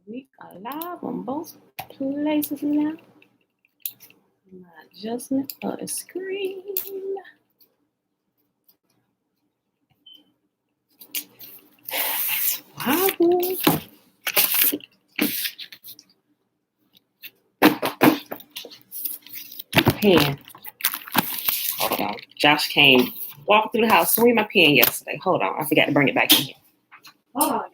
We are live on both places now. My adjustment of the screen. That's wobble. Pen. Hold on. Josh came walking through the house, swinging my pen yesterday. Hold on. I forgot to bring it back in here. Hold on, y'all.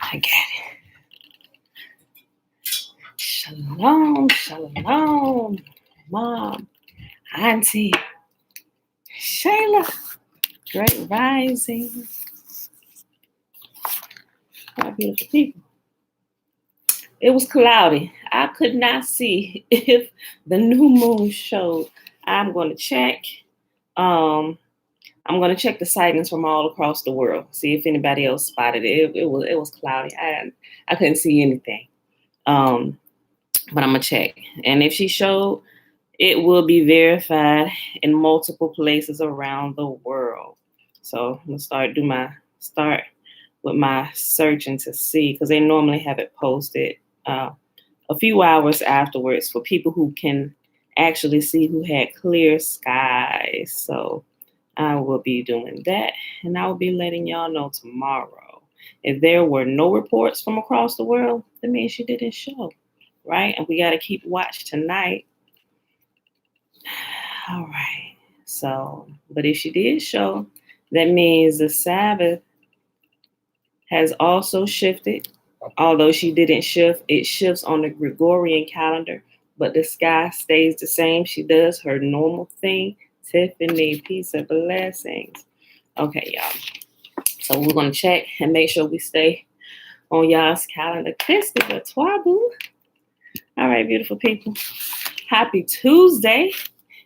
I got it. Shalom, shalom, Mom, Auntie, Shayla, great rising. What beautiful people. It was cloudy. I could not see if the new moon showed. I'm going to check. I'm going to check the sightings from all across the world. See if anybody else spotted it. It was cloudy. I couldn't see anything. But I'm gonna check. And if she showed, it will be verified in multiple places around the world. So I'm gonna start with my searching to see, because they normally have it posted a few hours afterwards for people who can actually see, who had clear skies. So I will be doing that, and I will be letting y'all know tomorrow. If there were no reports from across the world, that means she didn't show, right? And we got to keep watch tonight. All right. So, but if she did show, that means the Sabbath has also shifted. Although she didn't shift, it shifts on the Gregorian calendar, but the sky stays the same. She does her normal thing. Tiffany, peace and blessings. Okay, y'all. So we're going to check and make sure we stay on y'all's calendar. Christy, the Twabu. All right, beautiful people. Happy Tuesday.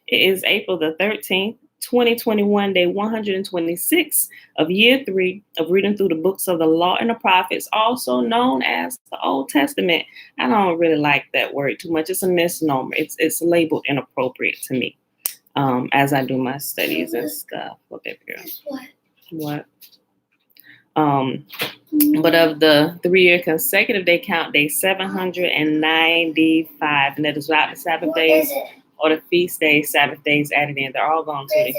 It is April the 13th, 2021, day 126 of year 3 of reading through the books of the law and the prophets, also known as the Old Testament. I don't really like that word too much. It's a misnomer. It's labeled inappropriate to me. As I do my studies and stuff. What, baby girl? What? But of the 3-year consecutive day count, day 795, and that is without the Sabbath days or the feast days, Sabbath days added in. They're all gone today.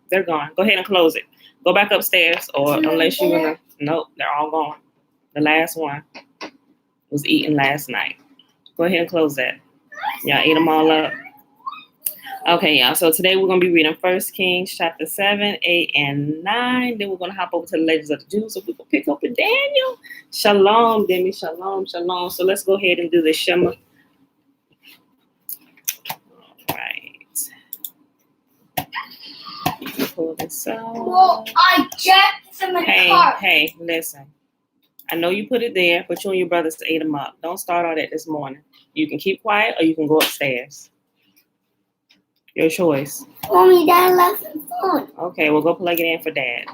They're gone. Go ahead and close it. Go back upstairs, or unless you wanna. Nope, they're all gone. The last one was eaten last night. Go ahead and close that. Y'all ate them all up. Okay, y'all. So today we're going to be reading 1 Kings chapter 7, 8, and 9. Then we're going to hop over to the Legends of the Jews. So we can pick up with Daniel. Shalom, Demi. Shalom, shalom. So let's go ahead and do the Shema. All right. Pull this out. Well, I jacked them in the car. Hey, listen. I know you put it there, but you and your brothers ate them up. Don't start all that this morning. You can keep quiet or you can go upstairs. Your choice. Mommy, Dad left the phone. Okay, we'll go plug it in for Dad.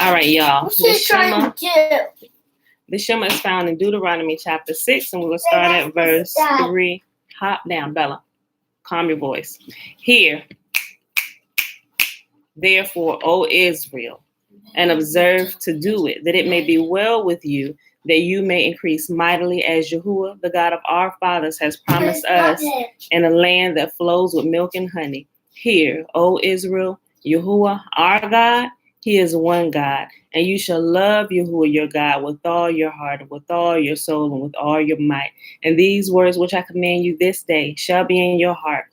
All right, y'all. What's she trying to do? The Shema is found in Deuteronomy chapter 6, and we're going to start at verse 3. Hop down, Bella. Calm your voice. Hear, therefore, O Israel, and observe to do it, that it may be well with you, that you may increase mightily, as Yahuah, the God of our fathers, has promised us, in a land that flows with milk and honey. Hear, O Israel, Yahuah, our God, he is one God, and you shall love Yahuah your God with all your heart, and with all your soul, and with all your might. And these words which I command you this day shall be in your heart,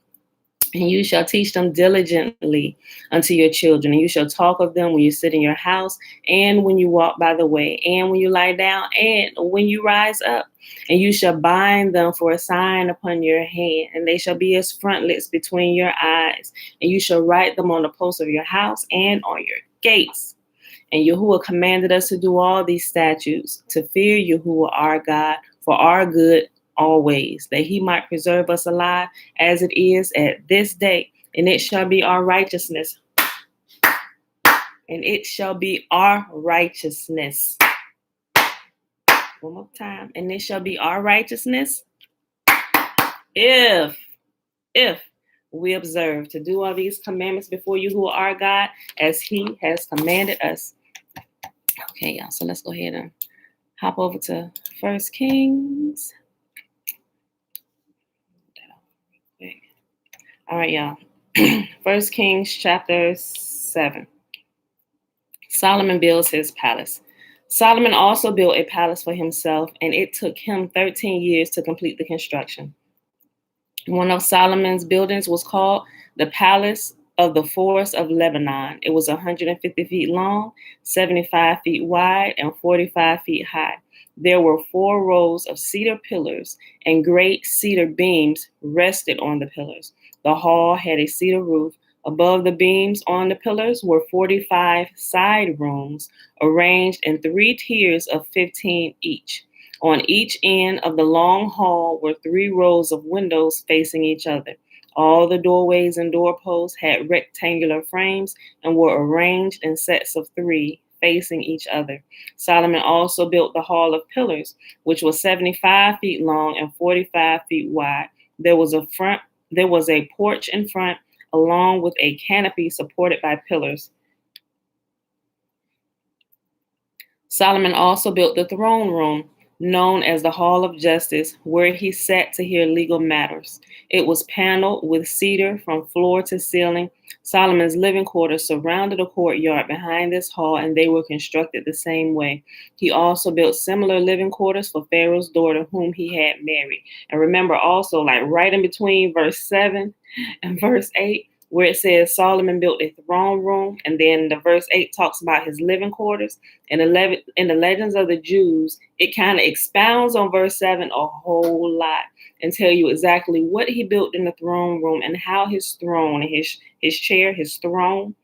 and you shall teach them diligently unto your children, and you shall talk of them when you sit in your house, and when you walk by the way, and when you lie down, and when you rise up. And you shall bind them for a sign upon your hand, and they shall be as frontlets between your eyes. And you shall write them on the posts of your house and on your gates. And Yahuah commanded us to do all these statutes, to fear Yahuah our God for our good always, that he might preserve us alive as it is at this day, and it shall be our righteousness. And it shall be our righteousness. One more time. And it shall be our righteousness if we observe to do all these commandments before you who are our God as he has commanded us. Okay, y'all. So let's go ahead and hop over to 1 Kings. All right, y'all. 1 Kings chapter 7. Solomon builds his palace. Solomon also built a palace for himself, and it took him 13 years to complete the construction. One of Solomon's buildings was called the Palace of the Forest of Lebanon. It was 150 feet long, 75 feet wide, and 45 feet high. There were 4 rows of cedar pillars, and great cedar beams rested on the pillars. The hall had a cedar roof. Above the beams on the pillars were 45 side rooms, arranged in 3 tiers of 15 each. On each end of the long hall were 3 rows of windows facing each other. All the doorways and doorposts had rectangular frames and were arranged in sets of 3 facing each other. Solomon also built the Hall of Pillars, which was 75 feet long and 45 feet wide. There was a porch in front, along with a canopy supported by pillars. Solomon also built the throne room, known as the Hall of Justice, where he sat to hear legal matters. It was paneled with cedar from floor to ceiling. Solomon's living quarters surrounded a courtyard behind this hall, and they were constructed the same way. He also built similar living quarters for Pharaoh's daughter, whom he had married. And remember also, like right in between verse 7 and verse 8, where it says Solomon built a throne room, and then the verse 8 talks about his living quarters. And in the Legends of the Jews, it kind of expounds on verse 7 a whole lot and tell you exactly what he built in the throne room and how his throne and his chair, his throne,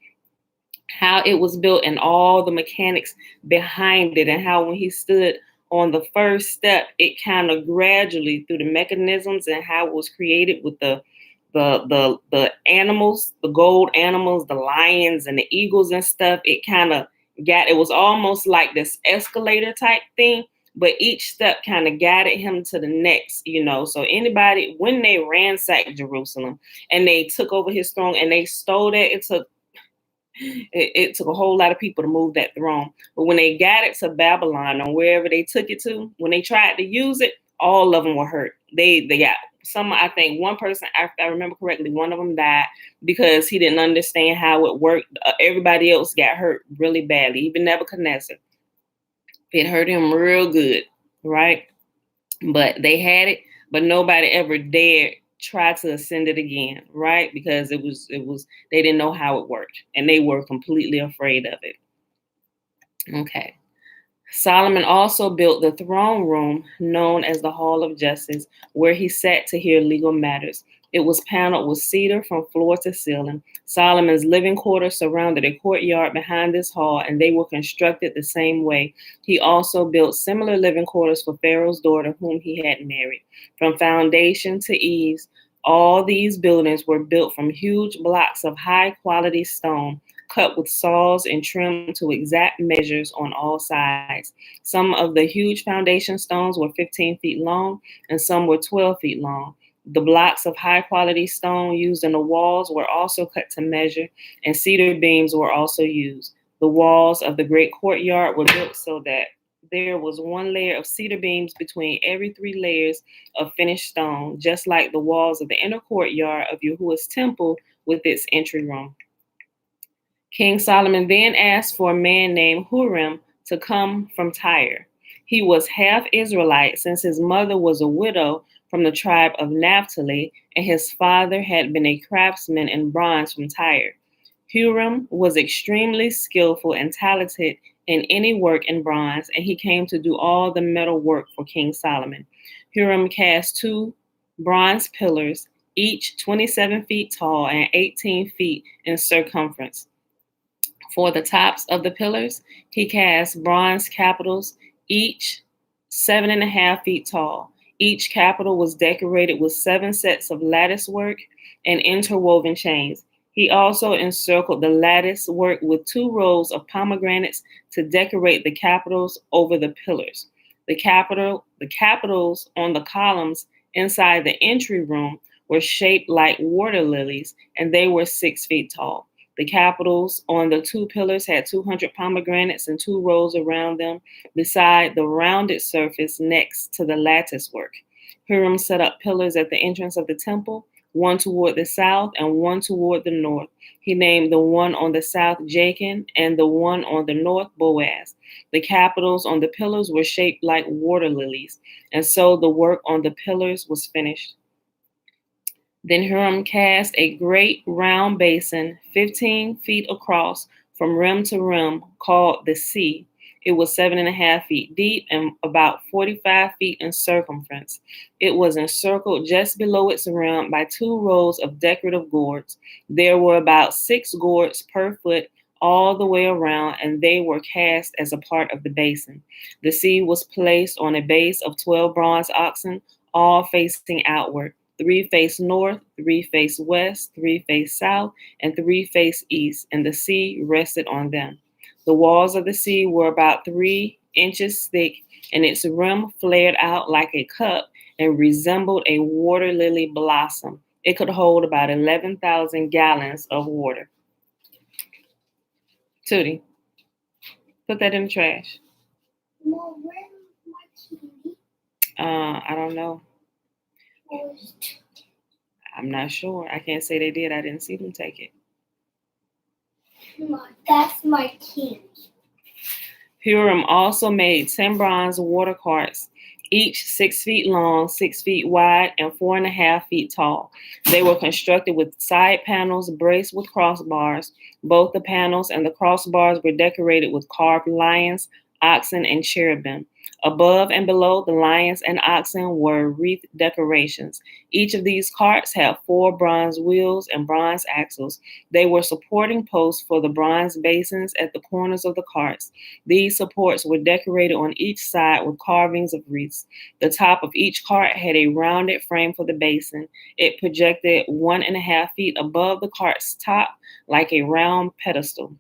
how it was built and all the mechanics behind it, and how when he stood on the first step, it kind of gradually through the mechanisms and how it was created with the animals, the gold animals, the lions and the eagles and stuff. It was almost like this escalator type thing, but each step kind of guided him to the next, So anybody, when they ransacked Jerusalem and they took over his throne and they stole that, it took a whole lot of people to move that throne. But when they got it to Babylon or wherever they took it to, when they tried to use it, all of them were hurt. They got some, I think one person, if I remember correctly, one of them died because he didn't understand how it worked. Everybody else got hurt really badly. Even Nebuchadnezzar, it hurt him real good, right? But they had it, but nobody ever dared try to ascend it again, right? Because it was they didn't know how it worked, and they were completely afraid of it. Okay. Solomon also built the throne room known as the Hall of Justice, where he sat to hear legal matters. It was paneled with cedar from floor to ceiling. Solomon's living quarters surrounded a courtyard behind this hall, and they were constructed the same way. He also built similar living quarters for Pharaoh's daughter, whom he had married. From foundation to eaves, all these buildings were built from huge blocks of high-quality stone, cut with saws and trimmed to exact measures on all sides. Some of the huge foundation stones were 15 feet long, and some were 12 feet long. The blocks of high-quality stone used in the walls were also cut to measure, and cedar beams were also used. The walls of the great courtyard were built so that there was one layer of cedar beams between every 3 layers of finished stone, just like the walls of the inner courtyard of Yahuah's temple with its entry room. King Solomon then asked for a man named Huram to come from Tyre. He was half Israelite, since his mother was a widow from the tribe of Naphtali, and his father had been a craftsman in bronze from Tyre. Huram was extremely skillful and talented in any work in bronze, and he came to do all the metal work for King Solomon. Huram cast 2 bronze pillars, each 27 feet tall and 18 feet in circumference. For the tops of the pillars, he cast bronze capitals, each 7.5 feet tall. Each capital was decorated with 7 sets of lattice work and interwoven chains. He also encircled the lattice work with 2 rows of pomegranates to decorate the capitals over the pillars. The capitals on the columns inside the entry room were shaped like water lilies, and they were 6 feet tall. The capitals on the 2 pillars had 200 pomegranates in 2 rows around them, beside the rounded surface next to the lattice work. Hiram set up pillars at the entrance of the temple, one toward the south and one toward the north. He named the one on the south Jachin and the one on the north Boaz. The capitals on the pillars were shaped like water lilies, and so the work on the pillars was finished. Then Hiram cast a great round basin 15 feet across from rim to rim called the sea. It was 7.5 feet deep and about 45 feet in circumference. It was encircled just below its rim by 2 rows of decorative gourds. There were about 6 gourds per foot all the way around, and they were cast as a part of the basin. The sea was placed on a base of 12 bronze oxen, all facing outward. 3 faced north, 3 faced west, 3 faced south, and 3 faced east, and the sea rested on them. The walls of the sea were about 3 inches thick, and its rim flared out like a cup and resembled a water lily blossom. It could hold about 11,000 gallons of water. Tootie, put that in the trash. Mom, where's my TV? I don't know. I'm not sure. I can't say they did. I didn't see them take it. Mom, that's my candy. Hiram also made 10 bronze water carts, each 6 feet long, 6 feet wide, and 4.5 feet tall. They were constructed with side panels braced with crossbars. Both the panels and the crossbars were decorated with carved lions, oxen, and cherubim. Above and below the lions and oxen were wreath decorations. Each of these carts had 4 bronze wheels and bronze axles. They were supporting posts for the bronze basins at the corners of the carts. These supports were decorated on each side with carvings of wreaths. The top of each cart had a rounded frame for the basin. It projected 1.5 feet above the cart's top like a round pedestal,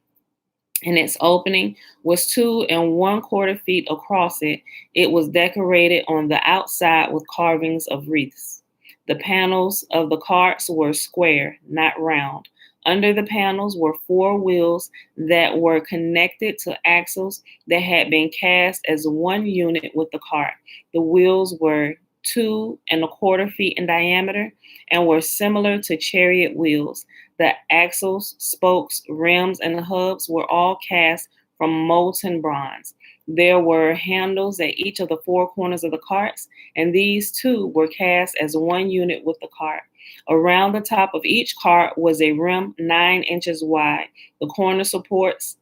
and its opening was 2 1/4 feet across it. It was decorated on the outside with carvings of wreaths. The panels of the carts were square, not round. Under the panels were 4 wheels that were connected to axles that had been cast as one unit with the cart. The wheels were 2 1/4 feet in diameter and were similar to chariot wheels. The axles, spokes, rims, and hubs were all cast from molten bronze. There were handles at each of the 4 corners of the carts, and these too were cast as one unit with the cart. Around the top of each cart was a rim 9 inches wide. The corner supports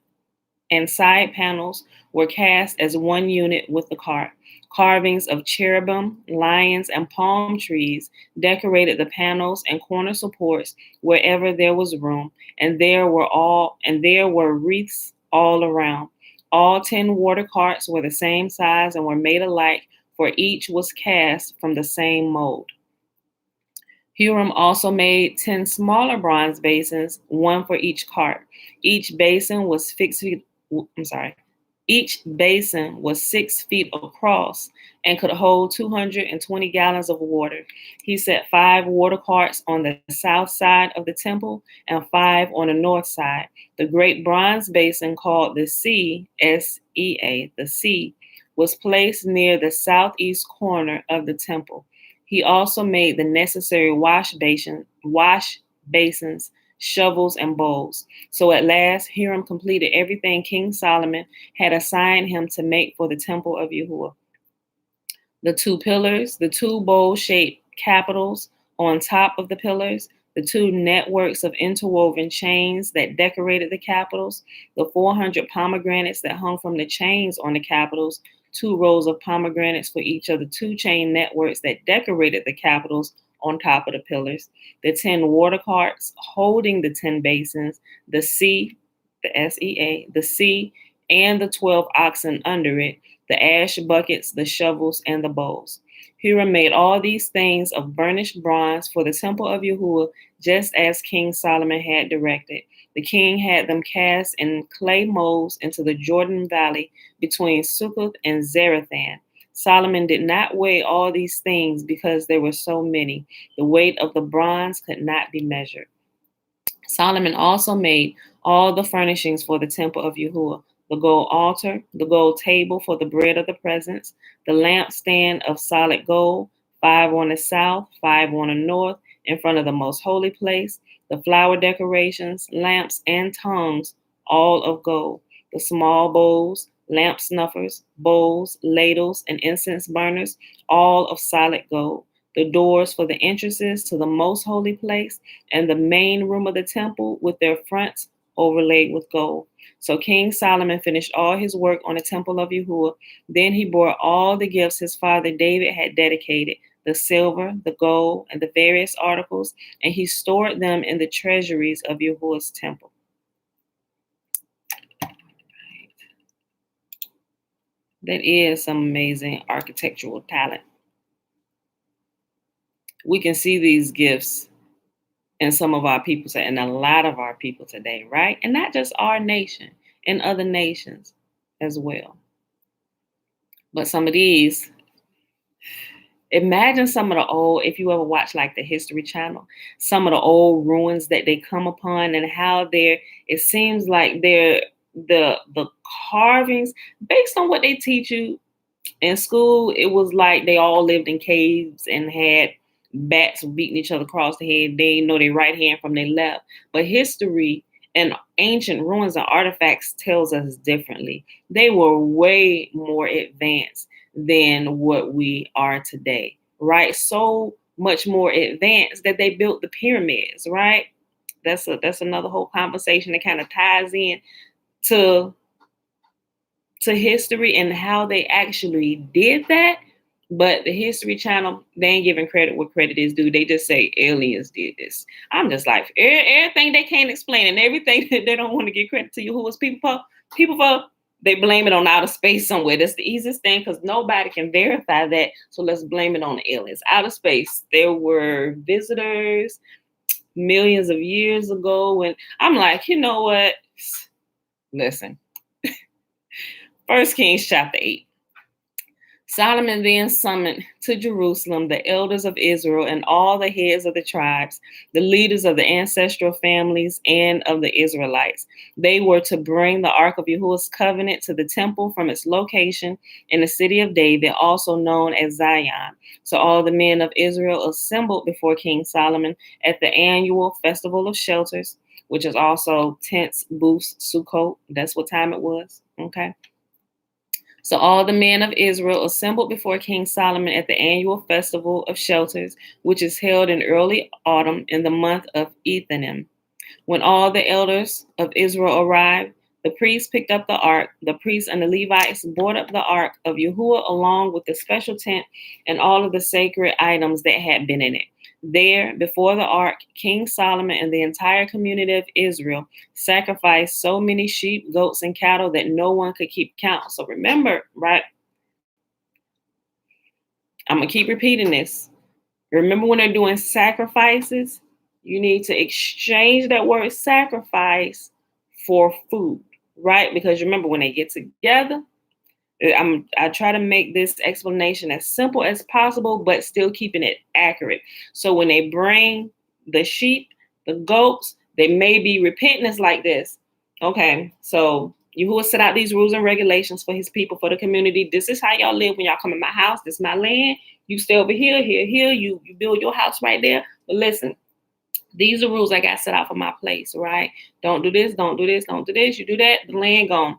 and side panels were cast as one unit with the cart. Carvings of cherubim, lions, and palm trees decorated the panels and corner supports wherever there was room, and there were wreaths all around. All 10 water carts were the same size and were made alike, for each was cast from the same mold. Hiram also made 10 smaller bronze basins, one for each cart. Each basin was 6 feet across and could hold 220 gallons of water. He set 5 water carts on the south side of the temple and 5 on the north side. The great bronze basin called the sea, S-E-A, the sea, was placed near the southeast corner of the temple. He also made the necessary wash basins, shovels, and bowls. So at last, Hiram completed everything King Solomon had assigned him to make for the temple of Yahuah. The 2 pillars, the 2 bowl-shaped capitals on top of the pillars, the 2 networks of interwoven chains that decorated the capitals, the 400 pomegranates that hung from the chains on the capitals, 2 rows of pomegranates for each of the 2 chain networks that decorated the capitals on top of the pillars, the 10 water carts holding the 10 basins, the sea, the S-E-A, the sea, and the 12 oxen under it, the ash buckets, the shovels, and the bowls. Hiram made all these things of burnished bronze for the temple of Yahuah, just as King Solomon had directed. The king had them cast in clay molds into the Jordan Valley between Succoth and Zarethan. Solomon did not weigh all these things because there were so many. The weight of the bronze could not be measured. Solomon also made all the furnishings for the temple of Yahuah, the gold altar, the gold table for the bread of the presence, the lampstand of solid gold, 5 on the south, 5 on the north, in front of the most holy place, the flower decorations, lamps, and tongues, all of gold, the small bowls, lamp snuffers, bowls, ladles, and incense burners, all of solid gold, the doors for the entrances to the most holy place, and the main room of the temple with their fronts overlaid with gold. So King Solomon finished all his work on the temple of Yahuah. Then he brought all the gifts his father David had dedicated, the silver, the gold, and the various articles, and he stored them in the treasuries of Yahuah's temple. That is some amazing architectural talent. We can see these gifts in some of our people and a lot of our people today, right? And not just our nation, in other nations as well. But some of these, imagine some of the old, if you ever watch like the History Channel, some of the old ruins that they come upon and how it seems like they're the carvings, based on what they teach you in school, it was like they all lived in caves and had bats beating each other across the head. They know their right hand from their left. But history and ancient ruins and artifacts tells us differently. They were way more advanced than what we are today, right? So much more advanced that they built the pyramids, right? That's another whole conversation that kind of ties in to history and how they actually did that. But the History Channel, they ain't giving credit where credit is due. They just say aliens did this. I'm just like, everything they can't explain and everything that they don't want to give credit to Yahuah's people for, they blame it on outer space somewhere. That's the easiest thing because nobody can verify that. So let's blame it on the aliens. Outer space, there were visitors millions of years ago. And I'm like, you know what? Listen. 1 Kings chapter 8. Solomon then summoned to Jerusalem the elders of Israel and all the heads of the tribes, the leaders of the ancestral families and of the Israelites. They were to bring the Ark of Yahuah's covenant to the temple from its location in the city of David, also known as Zion. So all the men of Israel assembled before King Solomon at the annual festival of shelters, which is also tents, booths, Sukkot. That's what time it was. Okay. So all the men of Israel assembled before King Solomon at the annual festival of shelters, which is held in early autumn in the month of Ethanim. When all the elders of Israel arrived, the priests picked up the ark. The priests and the Levites brought up the ark of Yahuah along with the special tent and all of the sacred items that had been in it. There, before the ark, King Solomon and the entire community of Israel sacrificed so many sheep, goats, and cattle that no one could keep count. So remember, right? I'm going to keep repeating this. Remember when they're doing sacrifices, you need to exchange that word sacrifice for food, right? Because remember, when they get together, I try to make this explanation as simple as possible, but still keeping it accurate. So when they bring the sheep, the goats, they may be repentance like this. Okay, so Yahuah set out these rules and regulations for his people, for the community. This is how y'all live when y'all come in my house. This is my land. You stay over here, here. You build your house right there. But listen, these are rules I got set out for my place, right? Don't do this, don't do this, don't do this. You do that, the land gonna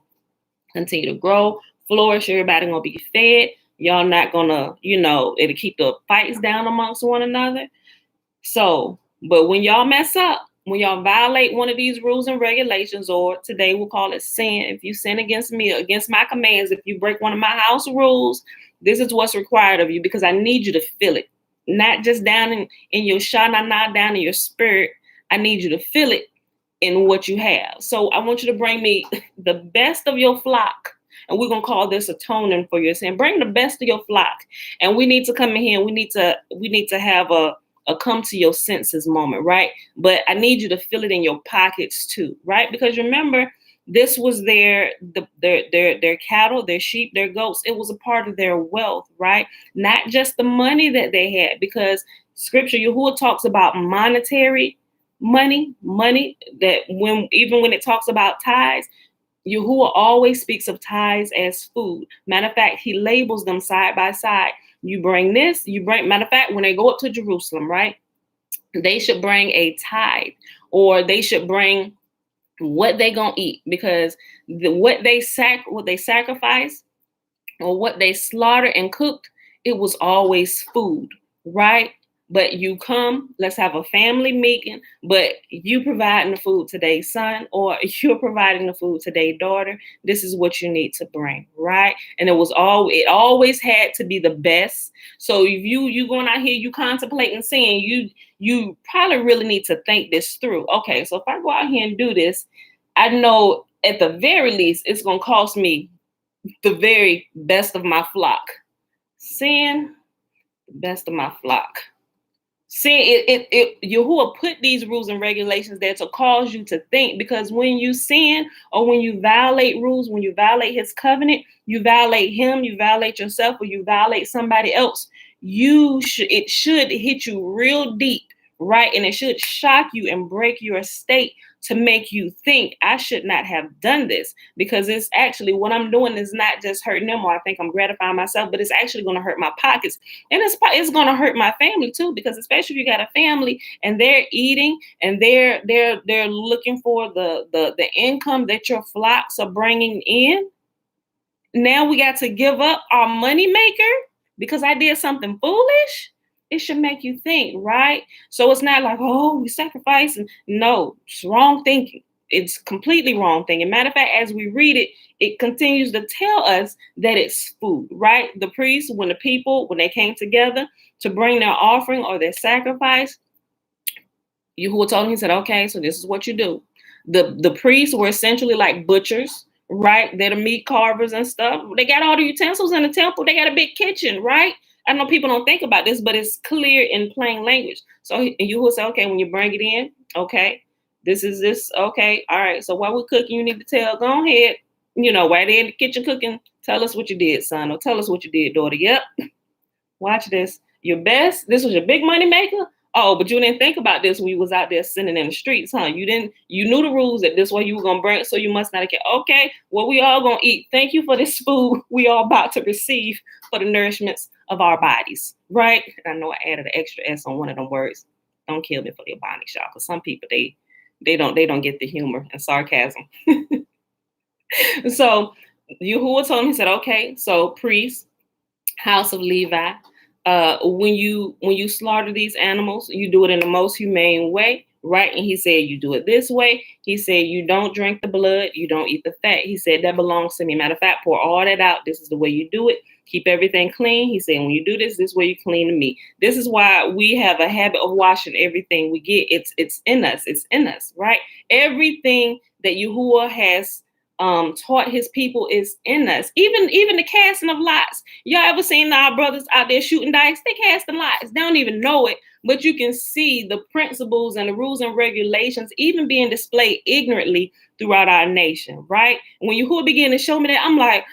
continue to grow, flourish, everybody gonna be fed. Y'all not gonna, it'll keep the fights down amongst one another. So, but when y'all mess up, when y'all violate one of these rules and regulations, or today we'll call it sin, if you sin against me, against my commands, if you break one of my house rules, this is what's required of you, because I need you to feel it. Not just down in your shana, not down in your spirit. I need you to feel it in what you have. So I want you to bring me the best of your flock And we're going to call this atoning for your sin. Bring the best of your flock. And we need to come in here and we need to have a come to your senses moment, right? But I need you to feel it in your pockets too, right? Because remember, this was their cattle, their sheep, their goats. It was a part of their wealth, right? Not just the money that they had, because Scripture, Yahuah talks about monetary money that even when it talks about tithes, Yahuah always speaks of tithes as food. Matter of fact, he labels them side by side. You bring this, matter of fact, when they go up to Jerusalem, right? They should bring a tithe, or they should bring what they gonna eat, because what they sacrifice or what they slaughtered and cooked, it was always food, right? But you come, let's have a family meeting, but you providing the food today, son, or you're providing the food today, daughter. This is what you need to bring, right? And it always had to be the best. So if you going out here, you contemplating sin, you probably really need to think this through. Okay, so if I go out here and do this, I know at the very least it's gonna cost me the very best of my flock. Sin, the best of my flock. Sin, Yahuah put these rules and regulations there to cause you to think, because when you sin or when you violate rules, when you violate his covenant, you violate him, you violate yourself, or you violate somebody else, it should hit you real deep, right? And it should shock you and break your state to make you think, I should not have done this, because it's actually what I'm doing is not just hurting them, or I think I'm gratifying myself, but it's actually going to hurt my pockets. And it's going to hurt my family too, because especially if you got a family and they're eating and they're looking for the income that your flocks are bringing in. Now we got to give up our money maker because I did something foolish. It should make you think, right? So it's not like, oh, we sacrificing. No, it's wrong thinking. It's completely wrong thinking. Matter of fact, as we read it, it continues to tell us that it's food, right? The priests, when they came together to bring their offering or their sacrifice, Yahuah told him, he said, okay, so this is what you do. The priests were essentially like butchers, right? They're the meat carvers and stuff. They got all the utensils in the temple. They got a big kitchen, right? I know people don't think about this, but it's clear in plain language. So Yahuah said, okay, when you bring it in, okay, this is this, okay, all right. So while we're cooking, you need to tell, go ahead, while they're in the kitchen cooking, tell us what you did, son, or tell us what you did, daughter. Yep, watch this. Your best, this was your big money maker. Oh, but you didn't think about this when you was out there sinning in the streets, huh? You knew the rules that this way you were going to bring it, so you must not have cared. Okay, well, we all going to eat. Thank you for this food we all about to receive for the nourishments of our bodies, right? I know I added an extra S on one of them words. Don't kill me for the Ebonics, y'all, because some people, they don't get the humor and sarcasm. So Yahuah told him, he said, okay, so priest, house of Levi, when you slaughter these animals, you do it in the most humane way, right? And he said, you do it this way. He said, you don't drink the blood, you don't eat the fat. He said, that belongs to me. Matter of fact, pour all that out. This is the way you do it. Keep everything clean. He said, when you do this way you clean the meat. This is why we have a habit of washing everything we get. It's in us. It's in us, right? Everything that Yahuah has taught his people is in us. Even the casting of lots. Y'all ever seen our brothers out there shooting dice? They casting lots. They don't even know it, but you can see the principles and the rules and regulations even being displayed ignorantly throughout our nation, right? When Yahuah began to show me that, I'm like,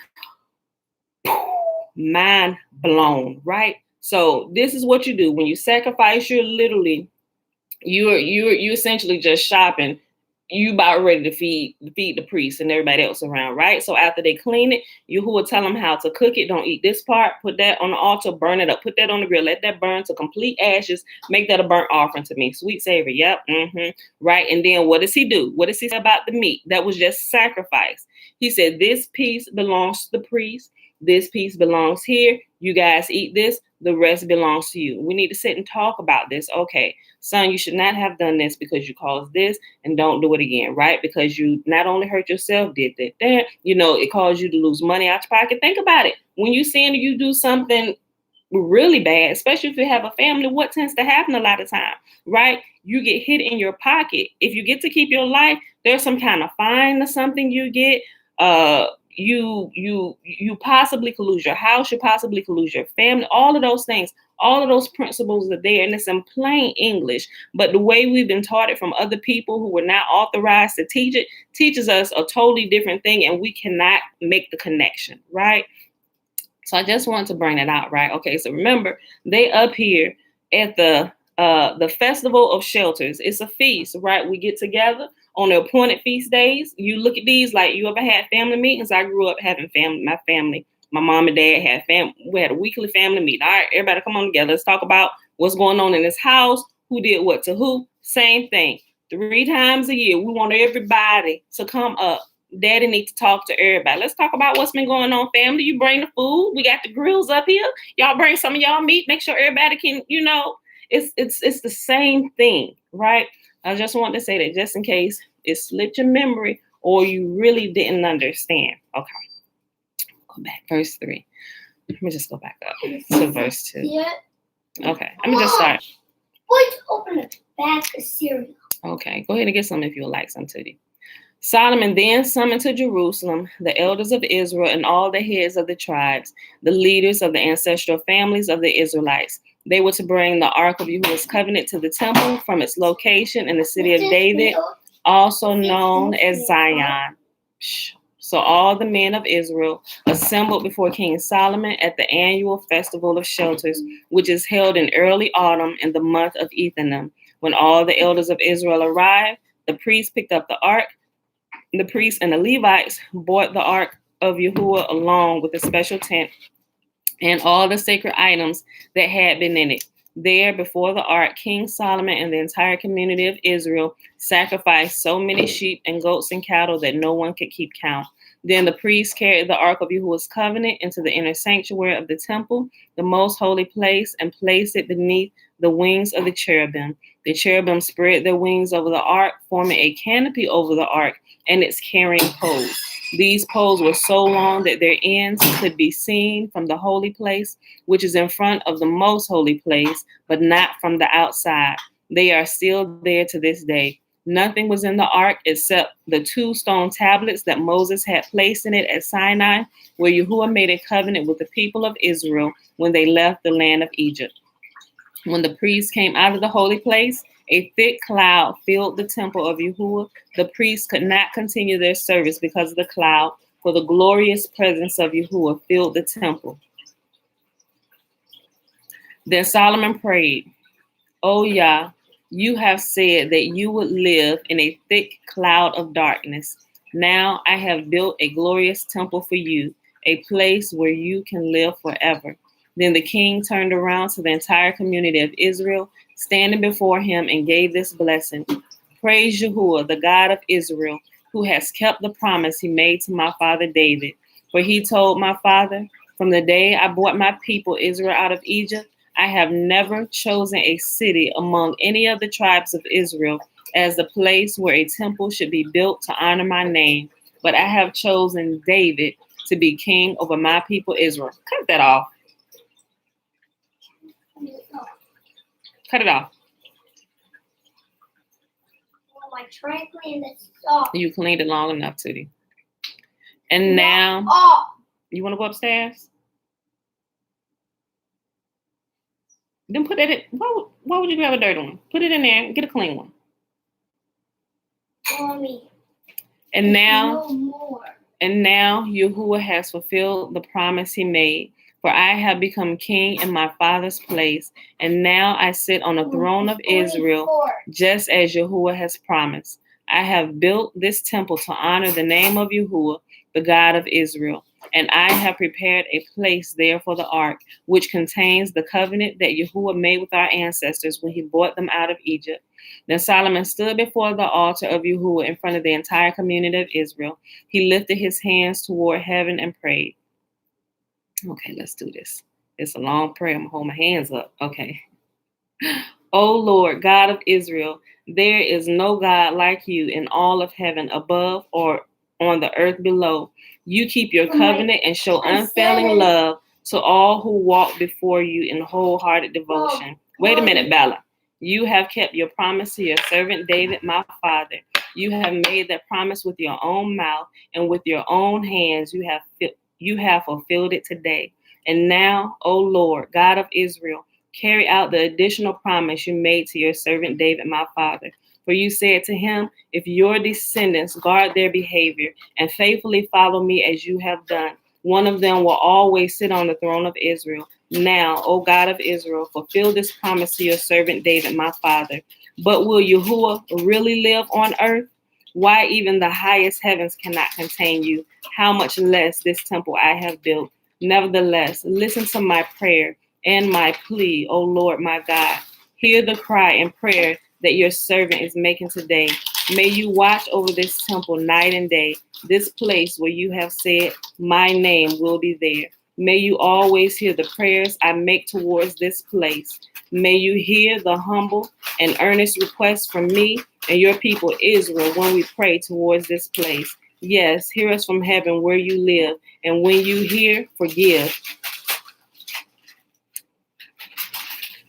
mind blown, right? So this is what you do when you sacrifice. You're essentially just shopping. You about ready to feed the priest and everybody else around, right? So after they clean it, Yahuah tell them how to cook it. Don't eat this part. Put that on the altar. Burn it up. Put that on the grill. Let that burn to complete ashes. Make that a burnt offering to me. Sweet savory. Yep. Right. And then what does he do? What does he say about the meat? That was just sacrifice. He said, this piece belongs to the priest. This piece belongs here. You guys eat this. The rest belongs to you. We need to sit and talk about this. Okay, son, you should not have done this because you caused this, and don't do it again, right? Because you not only hurt yourself, did that, it caused you to lose money out your pocket. Think about it. When you sin, you do something really bad, especially if you have a family, what tends to happen a lot of time, right? You get hit in your pocket. If you get to keep your life, there's some kind of fine or something you get. you possibly could lose your house, you possibly could lose your family, all of those things, all of those principles are there, and it's in plain English. But the way we've been taught it from other people who were not authorized to teach it teaches us a totally different thing, and we cannot make the connection, right? So I just want to bring it out, right? Okay, so remember, they up here at the Festival of Shelters. It's a feast, right? We get together on the appointed feast days. You look at these like you ever had family meetings. I grew up having my family, my mom and dad had we had a weekly family meeting. All right, everybody come on together. Let's talk about what's going on in this house, who did what to who. Same thing. 3 times a year, we want everybody to come up. Daddy needs to talk to everybody. Let's talk about what's been going on, family. You bring the food. We got the grills up here. Y'all bring some of y'all meat. Make sure everybody can, it's the same thing, right? I just want to say that just in case it slipped your memory or you really didn't understand. Okay. Go back. Verse 3. Let me just go back up to verse 2. Yeah. Okay. Let me just start. Let's open the back of cereal. Okay. Go ahead and get some if you would like some, Tootie. Solomon then summoned to Jerusalem the elders of Israel and all the heads of the tribes, the leaders of the ancestral families of the Israelites. They were to bring the Ark of Yahuwah's covenant to the temple from its location in the city of David, also known as Zion. So all the men of Israel assembled before King Solomon at the annual Festival of Shelters, which is held in early autumn in the month of Ethanim. When all the elders of Israel arrived, the priests picked up the ark. The priests and the Levites brought the Ark of Yahuwah along with a special tent and all the sacred items that had been in it. There, before the Ark, King Solomon and the entire community of Israel sacrificed so many sheep and goats and cattle that no one could keep count. Then the priests carried the Ark of Yahuwah's covenant into the inner sanctuary of the temple, the most holy place, and placed it beneath the wings of the cherubim. The cherubim spread their wings over the ark, forming a canopy over the ark and its carrying poles. These poles were so long that their ends could be seen from the holy place, which is in front of the most holy place, but not from the outside. They are still there to this day. Nothing was in the ark except the 2 stone tablets that Moses had placed in it at Sinai, where Yahuwah made a covenant with the people of Israel when they left the land of Egypt. When the priests came out of the holy place, a thick cloud filled the temple of Yahuwah. The priests could not continue their service because of the cloud, for the glorious presence of Yahuwah filled the temple. Then Solomon prayed, "O Yah, you have said that you would live in a thick cloud of darkness. Now I have built a glorious temple for you, a place where you can live forever." Then the king turned around to the entire community of Israel, standing before him, and gave this blessing. "Praise Yahuwah, the God of Israel, who has kept the promise he made to my father David. For he told my father, from the day I brought my people Israel out of Egypt, I have never chosen a city among any of the tribes of Israel as the place where a temple should be built to honor my name. But I have chosen David to be king over my people Israel." Cut that off. Cut it off. Well, I tried cleaning this off. You cleaned it long enough, Tootie. And now, you want to go upstairs? Then put it in. Why would you grab a dirty one? Put it in there and get a clean one. Mommy. And now, No more. and now Yahuwah has fulfilled the promise he made. For I have become king in my father's place, and now I sit on the throne of Israel, just as Yahuwah has promised. I have built this temple to honor the name of Yahuwah, the God of Israel, and I have prepared a place there for the ark, which contains the covenant that Yahuwah made with our ancestors when he brought them out of Egypt. Then Solomon stood before the altar of Yahuwah in front of the entire community of Israel. He lifted his hands toward heaven and prayed. Okay, let's do this. It's a long prayer. I'm going to hold my hands up. Okay. "O Lord, God of Israel, there is no God like you in all of heaven above or on the earth below. You keep your covenant and show unfailing love to all who walk before you in wholehearted devotion." Wait a minute, Bella. "You have kept your promise to your servant David, my father. You have made that promise with your own mouth, and with your own hands you have fulfilled it today. And now, O Lord, God of Israel, carry out the additional promise you made to your servant David, my father. For you said to him, if your descendants guard their behavior and faithfully follow me as you have done, one of them will always sit on the throne of Israel. Now, O God of Israel, fulfill this promise to your servant David, my father. But will Yahuah really live on earth? Why even the highest heavens cannot contain you? How much less this temple I have built? Nevertheless, listen to my prayer and my plea, O Lord my God. Hear the cry and prayer that your servant is making today. May you watch over this temple night and day, this place where you have said, my name will be there. May you always hear the prayers I make towards this place. May you hear the humble and earnest requests from me and your people Israel when we pray towards this place. Yes, hear us from heaven where you live, and when you hear, forgive.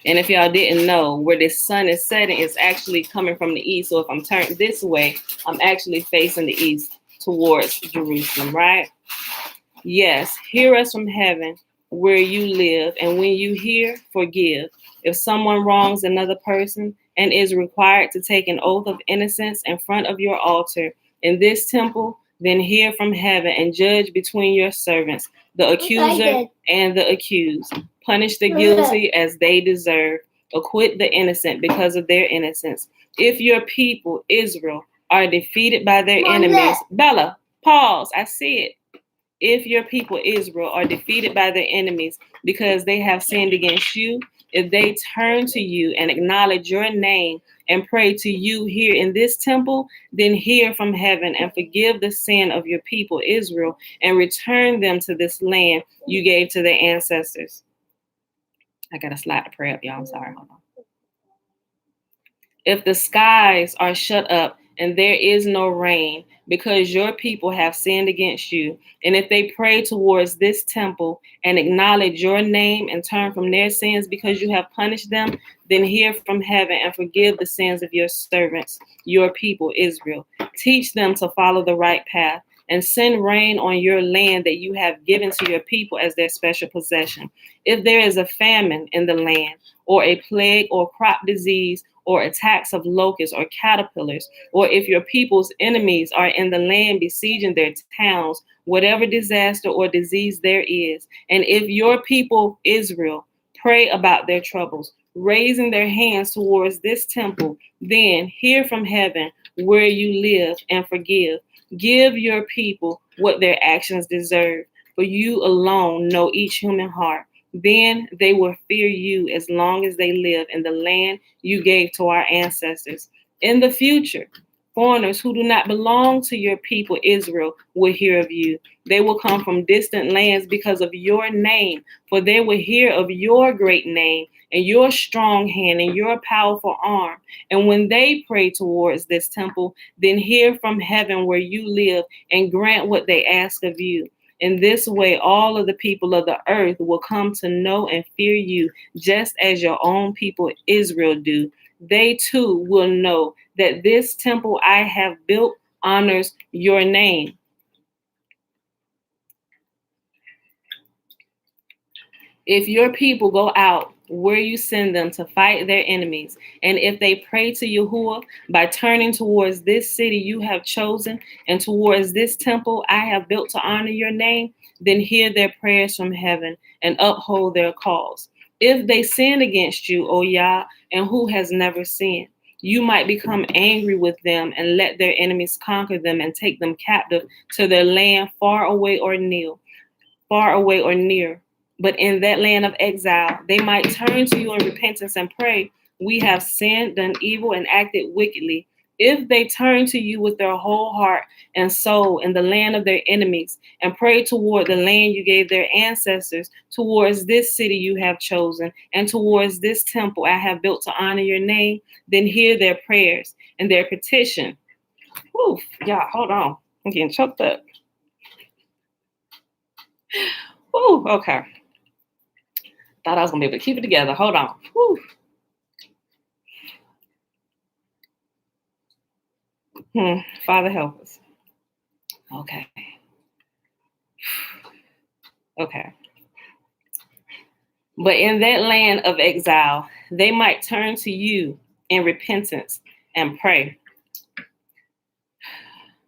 And if y'all didn't know, where the sun is setting is actually coming from the east. So if I'm turned this way, I'm actually facing the east towards Jerusalem, right? Yes, hear us from heaven where you live, and when you hear, forgive. If someone wrongs another person and is required to take an oath of innocence in front of your altar in this temple, then hear from heaven and judge between your servants, the accuser and the accused. Punish the guilty as they deserve. Acquit the innocent because of their innocence. If your people, Israel, are defeated by their enemies, Bella, pause, I see it. If your people Israel are defeated by their enemies because they have sinned against you, if they turn to you and acknowledge your name and pray to you here in this temple, then hear from heaven and forgive the sin of your people Israel and return them to this land you gave to their ancestors. I got to slide the prayer up, y'all. I'm sorry. Hold on. If the skies are shut up and there is no rain because your people have sinned against you, and if they pray towards this temple and acknowledge your name and turn from their sins because you have punished them, then hear from heaven and forgive the sins of your servants, your people Israel. Teach them to follow the right path and send rain on your land that you have given to your people as their special possession. If there is a famine in the land, or a plague or crop disease, or attacks of locusts or caterpillars, or if your people's enemies are in the land besieging their towns, whatever disaster or disease there is, and if your people Israel pray about their troubles, raising their hands towards this temple, then hear from heaven where you live and forgive. Give your people what their actions deserve, for you alone know each human heart. Then they will fear you as long as they live in the land you gave to our ancestors. In the future, foreigners who do not belong to your people Israel will hear of you. They will come from distant lands because of your name, for they will hear of your great name and your strong hand and your powerful arm. And when they pray towards this temple, then hear from heaven where you live and grant what they ask of you. In this way, all of the people of the earth will come to know and fear you, just as your own people Israel do. They too will know that this temple I have built honors your name. If your people go out where you send them to fight their enemies, and if they pray to Yahuah by turning towards this city you have chosen and towards this temple I have built to honor your name, then hear their prayers from heaven and uphold their cause. If they sin against you, O Yah, and who has never sinned, you might become angry with them and let their enemies conquer them and take them captive to their land far away or near. But in that land of exile, they might turn to you in repentance and pray, we have sinned, done evil, and acted wickedly. If they turn to you with their whole heart and soul in the land of their enemies and pray toward the land you gave their ancestors, towards this city you have chosen, and towards this temple I have built to honor your name, then hear their prayers and their petition. Whew, y'all, hold on. I'm getting choked up. Whew, okay. Thought I was going to be able to keep it together. Hold on. Whew. Father, help us. Okay. Okay. But in that land of exile, they might turn to you in repentance and pray.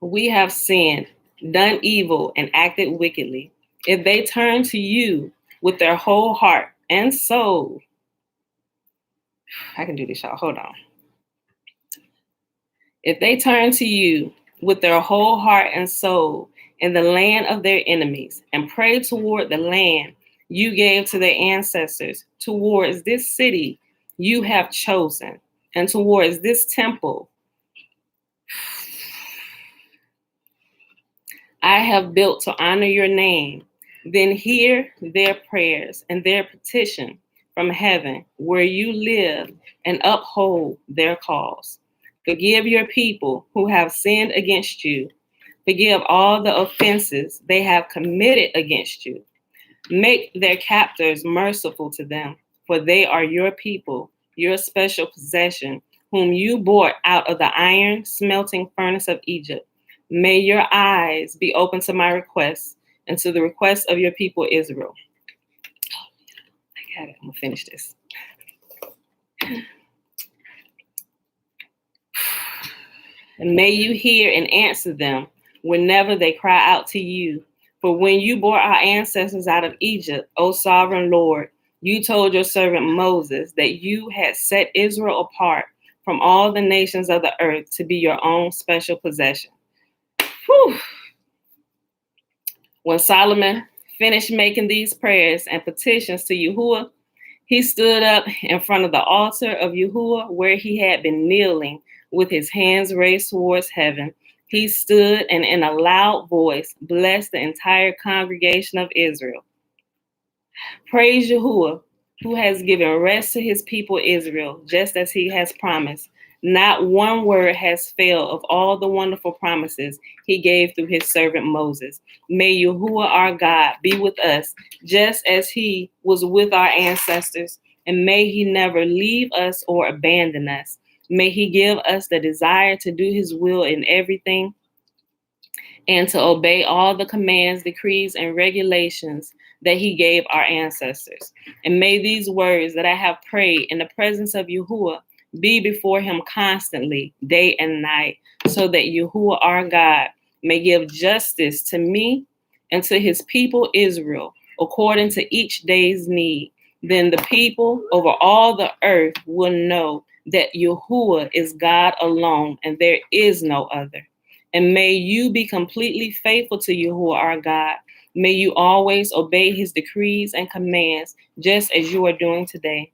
We have sinned, done evil, and acted wickedly. If they turn to you with their whole heart and soul, I can do this, y'all. Hold on. If they turn to you with their whole heart and soul in the land of their enemies and pray toward the land you gave to their ancestors, towards this city you have chosen, and towards this temple I have built to honor your name, then hear their prayers and their petition from heaven where you live and uphold their cause. Forgive your people who have sinned against you. Forgive all the offenses they have committed against you. Make their captors merciful to them, for they are your people, your special possession, whom you brought out of the iron smelting furnace of Egypt. May your eyes be open to my requests and to the requests of your people Israel. I got it. I'm going to finish this. And may you hear and answer them whenever they cry out to you. For when you brought our ancestors out of Egypt, O sovereign Lord, you told your servant Moses that you had set Israel apart from all the nations of the earth to be your own special possession. Whew. When Solomon finished making these prayers and petitions to Yahuah, he stood up in front of the altar of Yahuah where he had been kneeling with his hands raised towards heaven. He stood and in a loud voice blessed the entire congregation of Israel. Praise Yahuah, who has given rest to his people Israel, just as he has promised. Not one word has failed of all the wonderful promises he gave through his servant Moses. May Yahuah our God be with us, just as he was with our ancestors, and may he never leave us or abandon us. May he give us the desire to do his will in everything and to obey all the commands, decrees, and regulations that he gave our ancestors. And may these words that I have prayed in the presence of Yahuah be before him constantly, day and night, so that Yahuah our God may give justice to me and to his people Israel, according to each day's need. Then the people over all the earth will know that Yahuah is God alone, and there is no other. And may you be completely faithful to Yahuah our God. May you always obey his decrees and commands, just as you are doing today.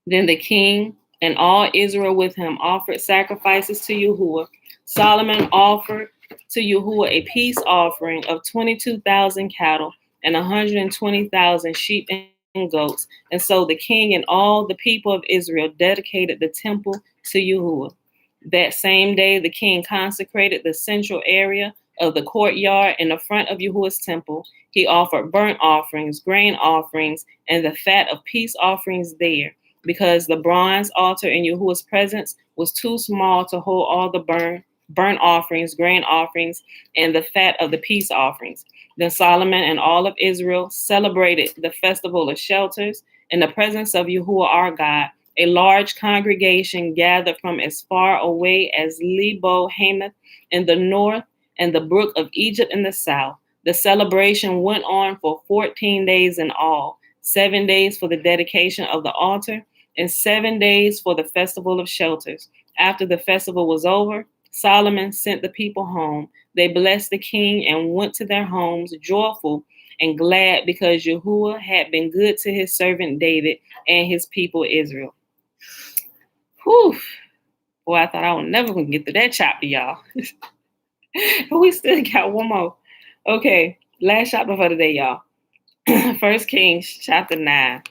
Then the king and all Israel with him offered sacrifices to Yahuah. Solomon offered to Yahuah a peace offering of 22,000 cattle and 120,000 sheep and goats. And so the king and all the people of Israel dedicated the temple to Yahuah. That same day, the king consecrated the central area of the courtyard in the front of Yahuah's temple. He offered burnt offerings, grain offerings, and the fat of peace offerings there, because the bronze altar in Yahuah's presence was too small to hold all the burnt offerings, grain offerings, and the fat of the peace offerings. Then Solomon and all of Israel celebrated the festival of shelters in the presence of Yahuah our God. A large congregation gathered from as far away as Lebo Hamath in the north and the brook of Egypt in the south. The celebration went on for 14 days in all, 7 days for the dedication of the altar and 7 days for the festival of shelters. After the festival was over, Solomon sent the people home. They blessed the king and went to their homes joyful and glad, because Yahuah had been good to his servant David and his people Israel. Whew. Boy, I thought I was never going to get to that chapter, y'all. But we still got one more. Okay, last chapter for today, y'all. 1 Kings chapter 9.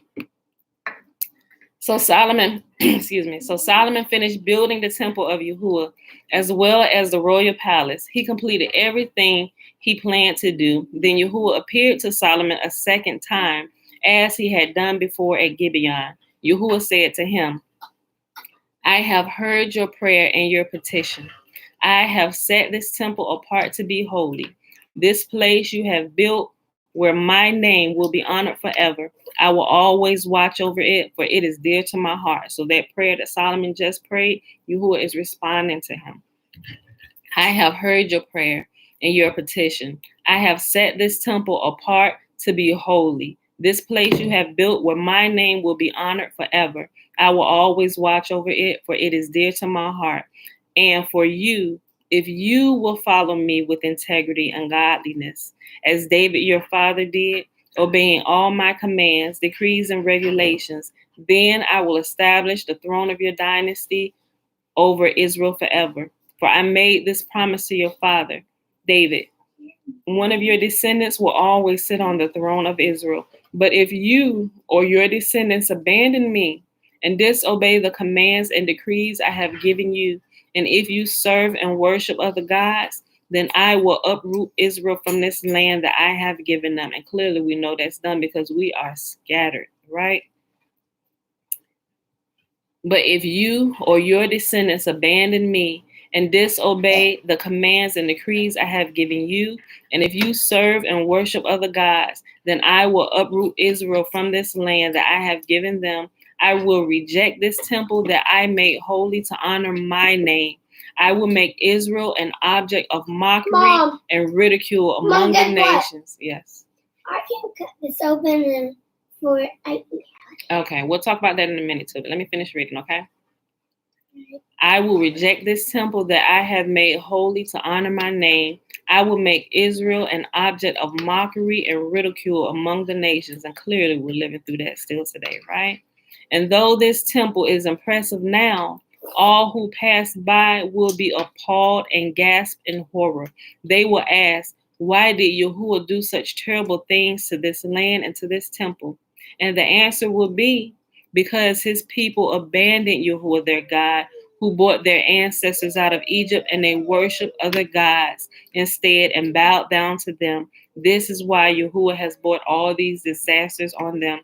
So Solomon finished building the temple of Yahuah as well as the royal palace. He completed everything he planned to do. Then Yahuah appeared to Solomon a second time, as he had done before at Gibeon. Yahuah said to him, I have heard your prayer and your petition. I have set this temple apart to be holy. This place you have built where my name will be honored forever. I will always watch over it, for it is dear to my heart. So that prayer that Solomon just prayed, Yahuah is responding to him. I have heard your prayer and your petition. I have set this temple apart to be holy. This place you have built where my name will be honored forever. I will always watch over it, for it is dear to my heart. And for you, if you will follow me with integrity and godliness, as David your father did, obeying all my commands, decrees, and regulations, then I will establish the throne of your dynasty over Israel forever. For I made this promise to your father, David. One of your descendants will always sit on the throne of Israel. But if you or your descendants abandon me and disobey the commands and decrees I have given you, and if you serve and worship other gods, then I will uproot Israel from this land that I have given them. And clearly we know that's done because we are scattered, right? But if you or your descendants abandon me and disobey the commands and decrees I have given you, and if you serve and worship other gods, then I will uproot Israel from this land that I have given them. I will reject this temple that I made holy to honor my name. I will make Israel an object of mockery and ridicule among the nations. Yes. I can cut this open and for Okay, we'll talk about that in a minute too, but let me finish reading, okay? I will reject this temple that I have made holy to honor my name. I will make Israel an object of mockery and ridicule among the nations. And clearly we're living through that still today, right? And though this temple is impressive now, all who pass by will be appalled and gasp in horror. They will ask, why did Yahuah do such terrible things to this land and to this temple? And the answer will be, because his people abandoned Yahuah, their God, who brought their ancestors out of Egypt, and they worshiped other gods instead and bowed down to them. This is why Yahuah has brought all these disasters on them.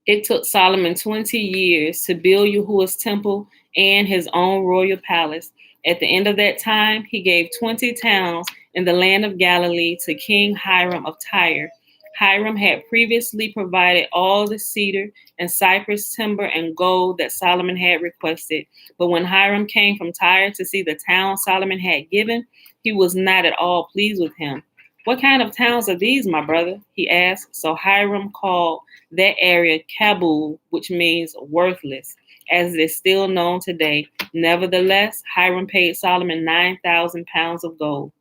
It took Solomon 20 years to build Yahuah's temple and his own royal palace. At the end of that time, he gave 20 towns in the land of Galilee to King Hiram of Tyre. Hiram had previously provided all the cedar and cypress timber and gold that Solomon had requested. But when Hiram came from Tyre to see the town Solomon had given, he was not at all pleased with him. What kind of towns are these, my brother? He asked. So Hiram called that area Kabul, which means worthless, as it is still known today. Nevertheless, Hiram paid Solomon 9,000 pounds of gold.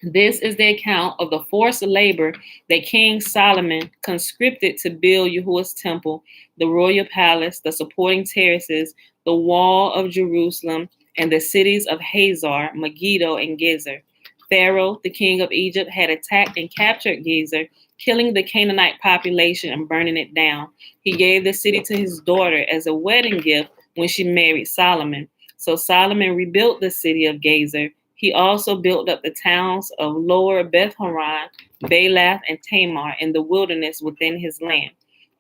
This is the account of the forced labor that King Solomon conscripted to build Yahuah's temple, the royal palace, the supporting terraces, the wall of Jerusalem, and the cities of Hazor, Megiddo, and Gezer. Pharaoh, the king of Egypt, had attacked and captured Gezer, killing the Canaanite population and burning it down. He gave the city to his daughter as a wedding gift when she married Solomon. So Solomon rebuilt the city of Gezer. He also built up the towns of Lower Beth-horon, Baalath, and Tamar in the wilderness within his land.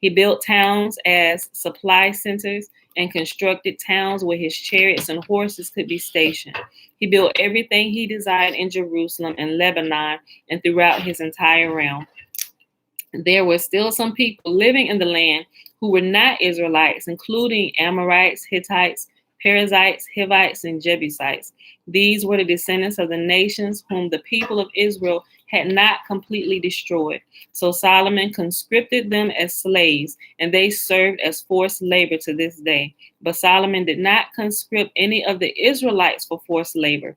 He built towns as supply centers and constructed towns where his chariots and horses could be stationed. He built everything he desired in Jerusalem and Lebanon and throughout his entire realm. There were still some people living in the land who were not Israelites, including Amorites, Hittites, Perizzites, Hivites, and Jebusites. These were the descendants of the nations whom the people of Israel had not completely destroyed. So Solomon conscripted them as slaves, and they served as forced labor to this day. But Solomon did not conscript any of the Israelites for forced labor.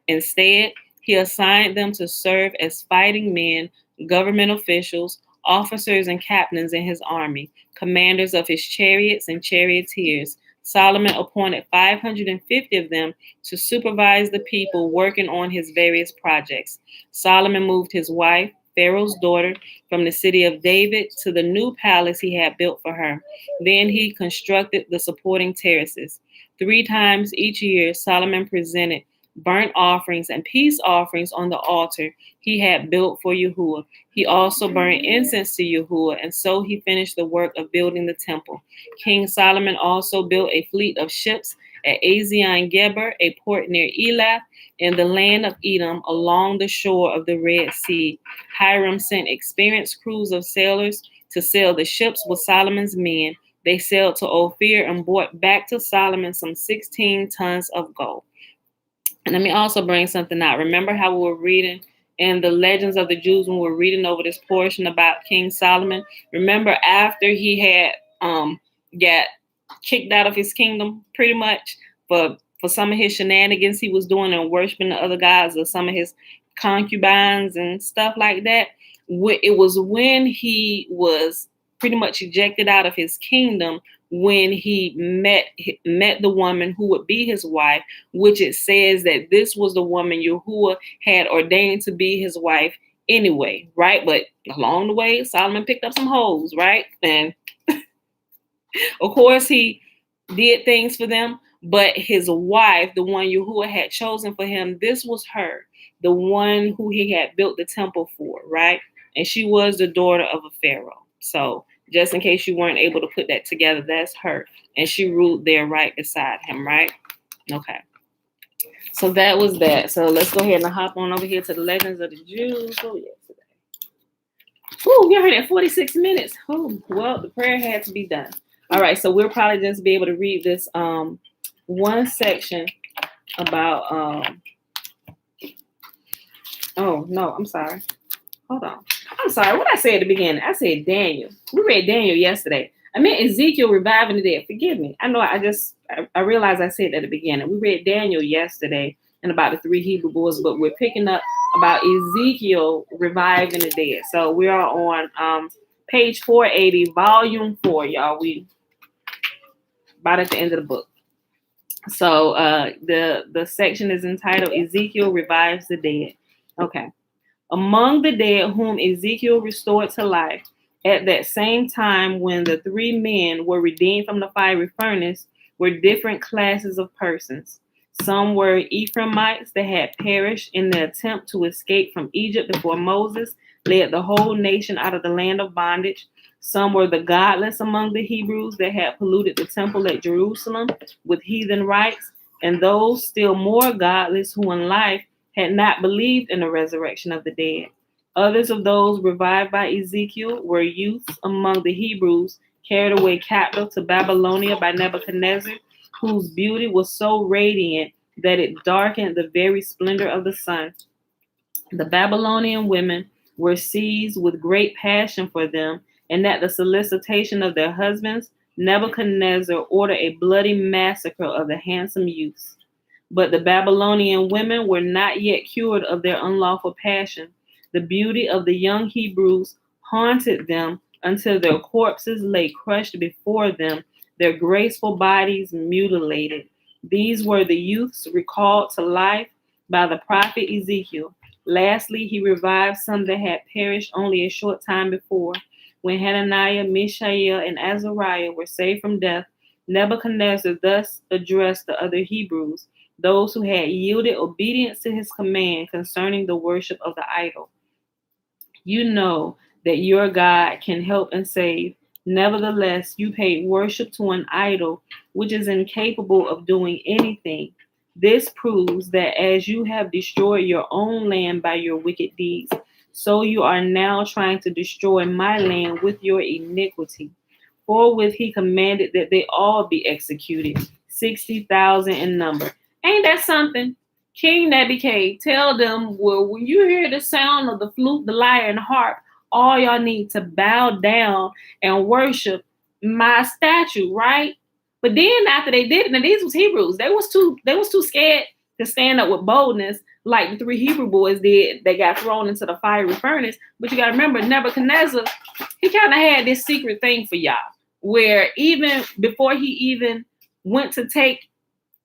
Instead, he assigned them to serve as fighting men, government officials, officers and captains in his army, commanders of his chariots and charioteers. Solomon appointed 550 of them to supervise the people working on his various projects. Solomon moved his wife, Pharaoh's daughter, from the city of David to the new palace he had built for her. Then he constructed the supporting terraces. 3 times each year, Solomon presented burnt offerings and peace offerings on the altar he had built for Yahuah. He also burned incense to Yahuah, and so he finished the work of building the temple. King Solomon also built a fleet of ships at Ezion Geber, a port near Elath, in the land of Edom, along the shore of the Red Sea. Hiram sent experienced crews of sailors to sail the ships with Solomon's men. They sailed to Ophir and brought back to Solomon some 16 tons of gold. And let me also bring something out. Remember how we were reading in the Legends of the Jews when we were reading over this portion about King Solomon? Remember after he had got kicked out of his kingdom pretty much for some of his shenanigans he was doing and worshiping the other gods or some of his concubines and stuff like that. It was when he was pretty much ejected out of his kingdom when he met the woman who would be his wife, which it says that this was the woman Yahuah had ordained to be his wife anyway, right? But along the way, Solomon picked up some hoes, right? And of course, he did things for them, but his wife, the one Yahuah had chosen for him, this was her, the one who he had built the temple for, right? And she was the daughter of a pharaoh. So just in case you weren't able to put that together, that's her. And she ruled there right beside him, right? Okay. So that was that. So let's go ahead and hop on over here to the Legends of the Jews. Oh, yeah, today. Oh, we're already at 46 minutes. Oh, well, the prayer had to be done. All right, so we'll probably just be able to read this one section about oh no, I'm sorry. Hold on. I'm sorry. What I said at the beginning? I said Daniel. We read Daniel yesterday. I meant Ezekiel reviving the dead. Forgive me. I know I realized I said at the beginning. We read Daniel yesterday and about the 3 Hebrew boys, but we're picking up about Ezekiel reviving the dead. So we are on page 480, volume 4, y'all. We about at the end of the book. So the section is entitled Ezekiel Revives the Dead. Okay. Among the dead whom Ezekiel restored to life, at that same time when the 3 men were redeemed from the fiery furnace, were different classes of persons. Some were Ephraimites that had perished in the attempt to escape from Egypt before Moses led the whole nation out of the land of bondage. Some were the godless among the Hebrews that had polluted the temple at Jerusalem with heathen rites, and those still more godless who in life had not believed in the resurrection of the dead. Others of those revived by Ezekiel were youths among the Hebrews carried away captive to Babylonia by Nebuchadnezzar, whose beauty was so radiant that it darkened the very splendor of the sun. The Babylonian women were seized with great passion for them, and at the solicitation of their husbands, Nebuchadnezzar ordered a bloody massacre of the handsome youths. But the Babylonian women were not yet cured of their unlawful passion. The beauty of the young Hebrews haunted them until their corpses lay crushed before them, their graceful bodies mutilated. These were the youths recalled to life by the prophet Ezekiel. Lastly, he revived some that had perished only a short time before. When Hananiah, Mishael, and Azariah were saved from death, Nebuchadnezzar thus addressed the other Hebrews, those who had yielded obedience to his command concerning the worship of the idol. You know that your God can help and save. Nevertheless, you paid worship to an idol which is incapable of doing anything. This proves that as you have destroyed your own land by your wicked deeds, so you are now trying to destroy my land with your iniquity. Forthwith he commanded that they all be executed, 60,000 in number. Ain't that something? King Nebuchadnezzar, tell them, well, when you hear the sound of the flute, the lyre, and the harp, all y'all need to bow down and worship my statue, right? But then after they did it, now these was Hebrews. They was too scared to stand up with boldness like the 3 Hebrew boys did. They got thrown into the fiery furnace. But you got to remember, Nebuchadnezzar, he kind of had this secret thing for y'all, where even before he even went to take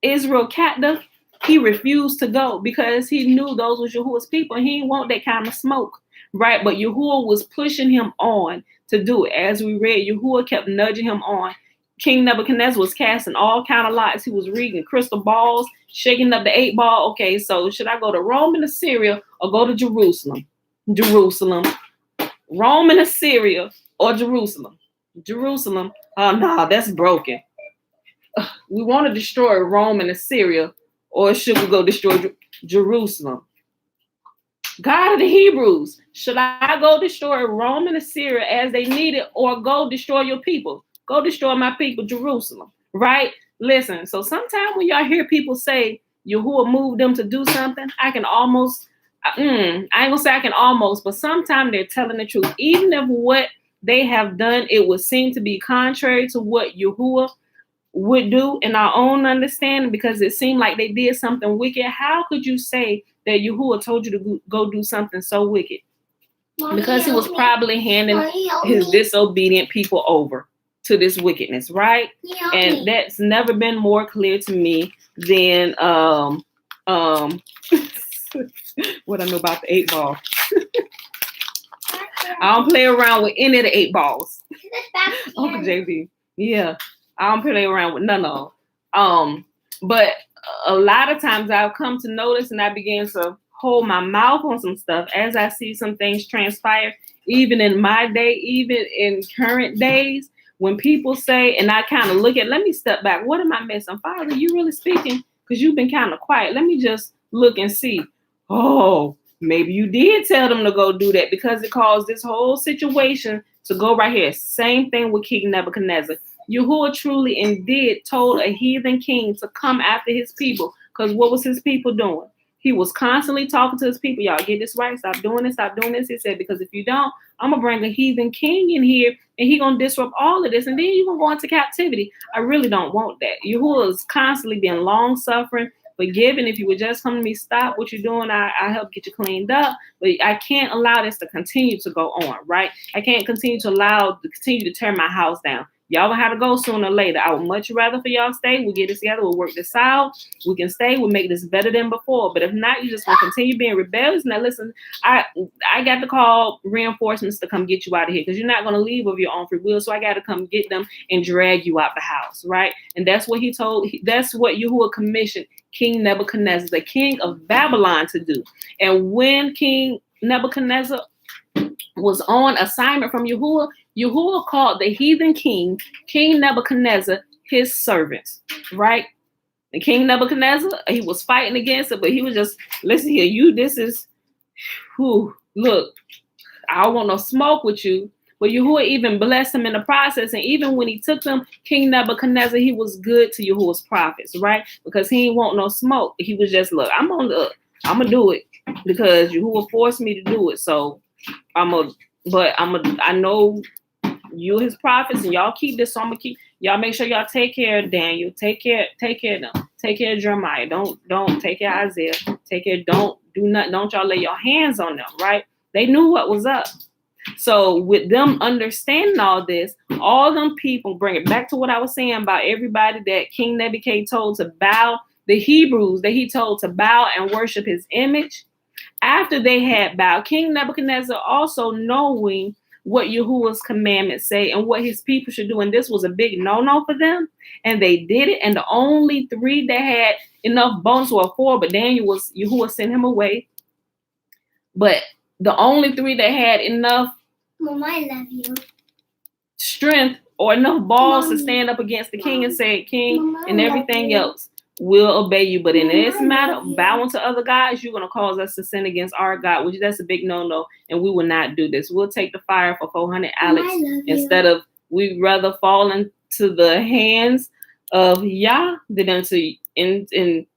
Israel captive, he refused to go because he knew those was Yahuwah's people and he didn't want that kind of smoke, right? But Yahuwah was pushing him on to do it. As we read, Yahuwah kept nudging him on. King Nebuchadnezzar was casting all kind of lots. He was reading crystal balls, shaking up the 8 ball. Okay, so should I go to Rome and Assyria or go to Jerusalem? Jerusalem. Rome and Assyria or Jerusalem? Jerusalem. Oh, no, that's broken. we want to destroy Rome and Assyria, or should we go destroy Jerusalem? God of the Hebrews, should I go destroy Rome and Assyria as they need it, or go destroy your people? Go destroy my people, Jerusalem, right? Listen, so sometimes when y'all hear people say Yahuwah moved them to do something, I can almost, I ain't gonna say I can almost, but sometimes they're telling the truth. Even if what they have done, it would seem to be contrary to what Yahuwah would do in our own understanding, because it seemed like they did something wicked. How could you say that Yahuwah told you to go do something so wicked? Because he was probably handing his disobedient people over to this wickedness, right? And that's never been more clear to me than what I know about the 8 ball. I don't play around with any of the 8 balls. Uncle JB. Yeah. I don't play around with none of them. But a lot of times I've come to notice, and I begin to hold my mouth on some stuff as I see some things transpire, even in my day, even in current days, when people say, and I kind of look at, let me step back. What am I missing? Father, you really speaking? Because you've been kind of quiet. Let me just look and see. Oh, maybe you did tell them to go do that, because it caused this whole situation to go right here. Same thing with King Nebuchadnezzar. Yahuwah truly and did told a heathen king to come after his people, because what was his people doing? He was constantly talking to his people. Y'all get this right. Stop doing this. Stop doing this. He said, because if you don't, I'm going to bring a heathen king in here, and he's going to disrupt all of this, and then you're going to go into captivity. I really don't want that. Yahuwah is constantly being long-suffering, forgiving. If you would just come to me, stop what you're doing, I help get you cleaned up. But I can't allow this to continue to go on, right? I can't continue to tear my house down. Y'all gonna have to go sooner or later. I would much rather for y'all stay. We'll get this together. We'll work this out. We can stay. We'll make this better than before. But if not, you just gonna continue being rebellious. Now listen, I got to call reinforcements to come get you out of here, because you're not gonna leave of your own free will. So I got to come get them and drag you out the house, right? And that's what that's what Yahuwah commissioned King Nebuchadnezzar, the king of Babylon, to do. And when King Nebuchadnezzar was on assignment from Yahuwah, Yahuwah called the heathen king, King Nebuchadnezzar, his servants, right? And King Nebuchadnezzar, he was fighting against it, but he was just, listen here, look, I don't want no smoke with you. But Yahuwah even blessed him in the process. And even when he took them, King Nebuchadnezzar, he was good to Yahuwah's prophets, right? Because he didn't want no smoke. He was just, look, I'm going to do it because Yahuwah forced me to do it. So I know you his prophets, and y'all keep this, so I'm gonna keep y'all. Make sure y'all take care of Daniel, take care of them, take care of Jeremiah, don't take care of Isaiah, take care, don't do nothing, don't y'all lay your hands on them, right? They knew what was up. So with them understanding all this, all them people, bring it back to what I was saying about everybody that King Nebuchadnezzar told to bow, the Hebrews that he told to bow and worship his image. After they had bowed, King Nebuchadnezzar, also knowing what Yahuwah's commandments say and what his people should do, and this was a big no-no for them, and they did it. And the only 3 that had enough bones were 4, but Yahuwah sent him away. But the only 3 that had enough strength or enough balls to stand up against the king and say, King, and everything else will obey you. But in this matter, bowing to other gods, you're going to cause us to sin against our God, which that's a big no-no, and we will not do this. We'll take the fire for 400 Alex instead of, we'd rather fall into the hands of Yah than we'd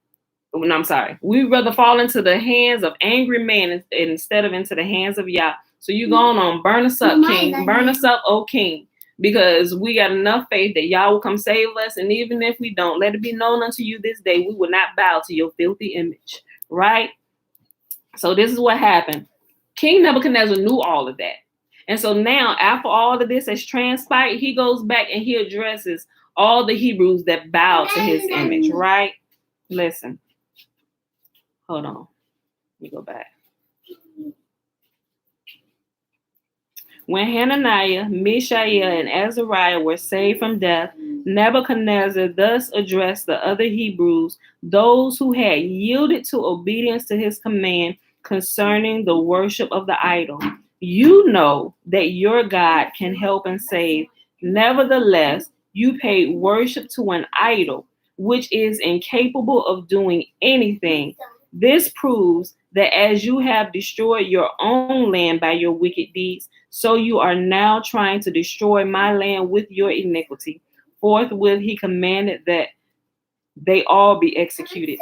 rather fall into the hands of angry man instead of into the hands of Yah. So you going on, burn us up, King. Burn us up, O King. Because we got enough faith that Yah will come save us. And even if we don't, let it be known unto you this day, we will not bow to your filthy image. Right? So this is what happened. King Nebuchadnezzar knew all of that. And so now, after all of this has transpired, he goes back and he addresses all the Hebrews that bow to his image. Right? Listen. Hold on. Let me go back. When Hananiah, Mishael, and Azariah were saved from death, Nebuchadnezzar thus addressed the other Hebrews, those who had yielded to obedience to his command concerning the worship of the idol. You know that your God can help and save. Nevertheless, You paid worship to an idol, which is incapable of doing anything. This proves that as you have destroyed your own land by your wicked deeds, so you are now trying to destroy my land with your iniquity. Forthwith he commanded that they all be executed.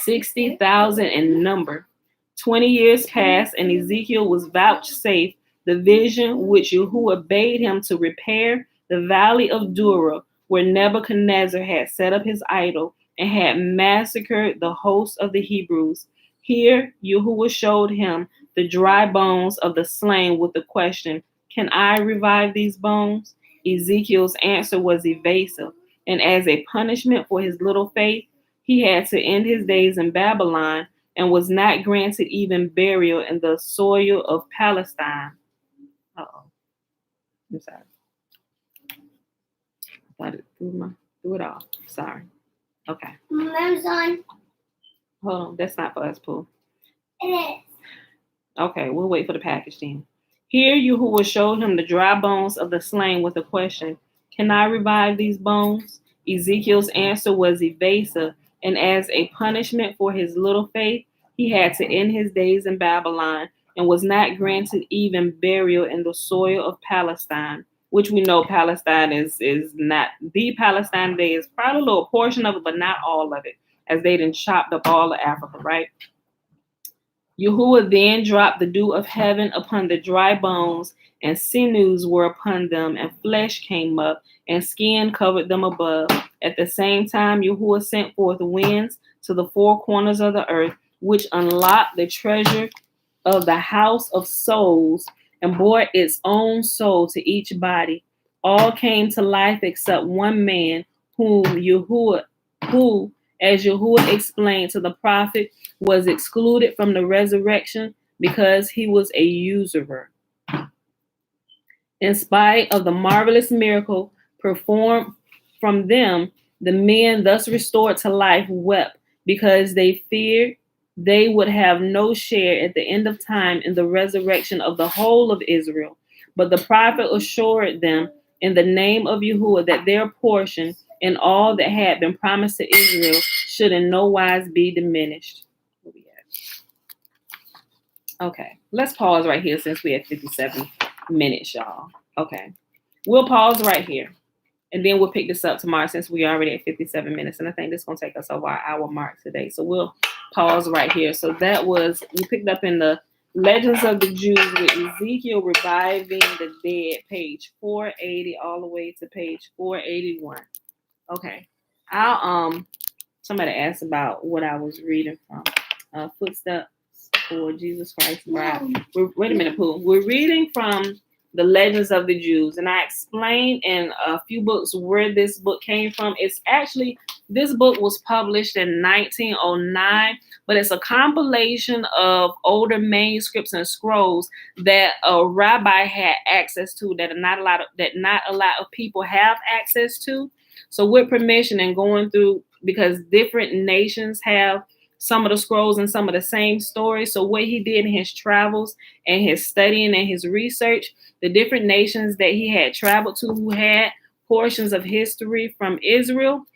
60,000 in number. 20 years passed, and Ezekiel was vouchsafed the vision which Yahuah bade him to repair the valley of Dura, where Nebuchadnezzar had set up his idol and had massacred the host of the Hebrews. Here Yahuah showed him the dry bones of the slain with the question, can I revive these bones? Ezekiel's answer was evasive, and as a punishment for his little faith, he had to end his days in Babylon and was not granted even burial in the soil of Palestine. Uh-oh. I'm sorry. I thought it threw it off. Sorry. Okay. Amazon. Hold on. That's not for us, Pooh. It is. Okay, we'll wait for the package then. Here Yahuah showed him the dry bones of the slain with a question, can I revive these bones? Ezekiel's answer was evasive, and as a punishment for his little faith, he had to end his days in Babylon and was not granted even burial in the soil of Palestine, which we know Palestine is not the Palestine today. Is probably a little portion of it, but not all of it, as they done chopped up all of Africa, right? Yahuah then dropped the dew of heaven upon the dry bones, and sinews were upon them, and flesh came up, and skin covered them above. At the same time, Yahuah sent forth winds to the four corners of the earth, which unlocked the treasure of the house of souls, and bore its own soul to each body. All came to life except one man, who, as Yahuah explained to the prophet, was excluded from the resurrection because he was a usurer. In spite of the marvelous miracle performed from them, the men thus restored to life wept because they feared they would have no share at the end of time in the resurrection of the whole of Israel. But the prophet assured them in the name of Yahuah that their portion in all that had been promised to Israel should in no wise be diminished. Okay, let's pause right here since we have 57 minutes, y'all. Okay, we'll pause right here, and then we'll pick this up tomorrow since we are already at 57 minutes, and I think this is going to take us over our hour mark today. So we'll pause right here. So that was, we picked up in the Legends of the Jews with Ezekiel reviving the dead, page 480 all the way to page 481. Okay, somebody asked about what I was reading from. Footsteps for Jesus Christ bride. Wait a minute, Pooh. We're reading from the Legends of the Jews, and I explained in a few books where this book came from. It's actually, this book was published in 1909, but it's a compilation of older manuscripts and scrolls that a rabbi had access to that not a lot of people have access to. So with permission and going through, because different nations have some of the scrolls and some of the same stories. So what he did in his travels and his studying and his research, the different nations that he had traveled to who had portions of history from Israel,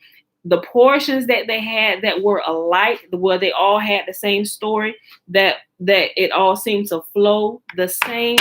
the portions that they had that were alike, where they all had the same story, that it all seemed to flow the same,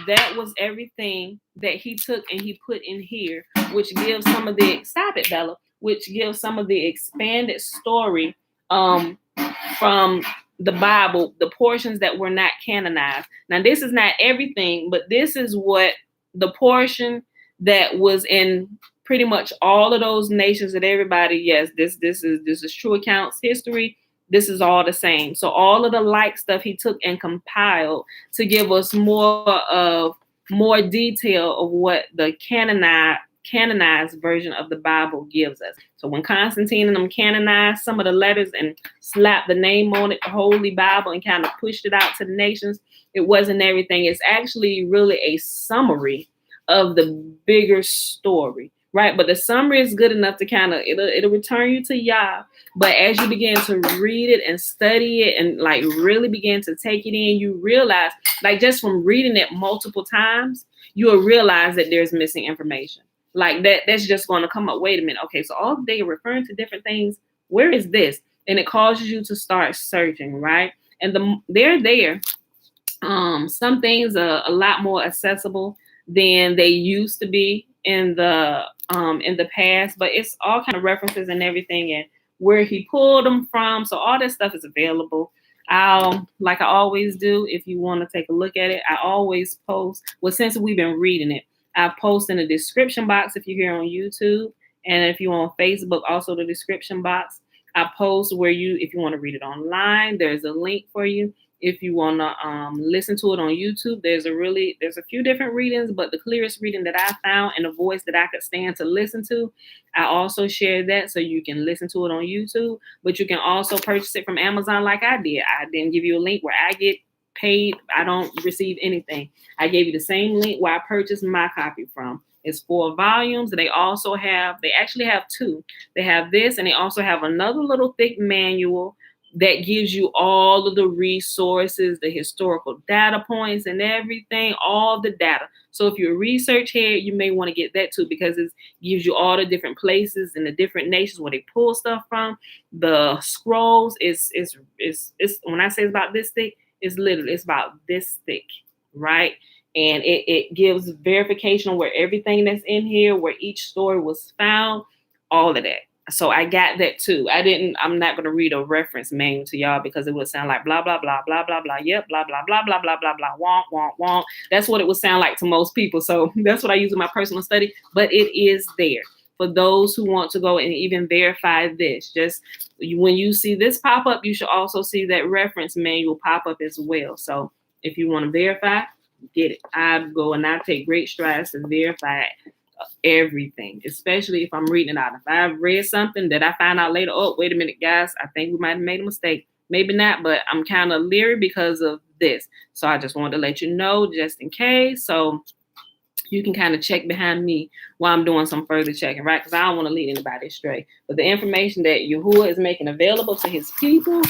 that was everything that he took and he put in here, which gives some of the, stop it, Bella, which gives some of the expanded story from the Bible, the portions that were not canonized. Now, this is not everything, but this is what the portion that was in pretty much all of those nations that everybody, yes, this is true accounts history. This is all the same. So all of the like stuff he took and compiled to give us more detail of what the canonized version of the Bible gives us. So when Constantine and them canonized some of the letters and slapped the name on it, the Holy Bible, and kind of pushed it out to the nations, it wasn't everything. It's actually really a summary of the bigger story, right? But the summary is good enough to kind of, it'll return you to Yah. But as you begin to read it and study it and like really begin to take it in, you realize, like just from reading it multiple times, you will realize that there's missing information. Like that's just going to come up. Wait a minute. Okay, so all they are referring to different things. Where is this? And it causes you to start searching, right? And they're there. Some things are a lot more accessible than they used to be in the past, but it's all kind of references and everything and where he pulled them from. So all that stuff is available. Like I always do, if you want to take a look at it, I always post. Well, since we've been reading it, I post in the description box if you're here on YouTube, and if you're on Facebook, also the description box. I post where if you want to read it online, there's a link for you. If you want to listen to it on YouTube, there's a few different readings, but the clearest reading that I found and a voice that I could stand to listen to, I also share that so you can listen to it on YouTube. But you can also purchase it from Amazon like I did. I didn't give you a link where I get paid. I don't receive anything. I gave you the same link where I purchased my copy from. It's 4 volumes. They actually have 2. They have this, and they also have another little thick manual that gives you all of the resources, the historical data points and everything, all the data. So if you're a research head, you may want to get that too, because it gives you all the different places and the different nations where they pull stuff from. The scrolls is when I say it's about this thick, it's about this thick, right? And it gives verification on where everything that's in here, where each story was found, all of that. So I got that too. I'm not going to read a reference manual to y'all because it would sound like blah, blah, blah, blah, blah, blah. Yep. Blah, blah, blah, blah, blah, blah, blah. Wonk, wonk, wonk. That's what it would sound like to most people. So that's what I use in my personal study, but it is there for those who want to go and even verify this. Just when you see this pop up, you should also see that reference manual pop up as well. So if you want to verify, get it. I go and I take great strides to verify everything, especially if I'm reading it out. If I've read something that I find out later, oh, wait a minute, guys, I think we might have made a mistake. Maybe not, but I'm kind of leery because of this. So I just wanted to let you know just in case. So you can kind of check behind me while I'm doing some further checking, right? Because I don't want to lead anybody astray. But the information that Yahuah is making available to his people,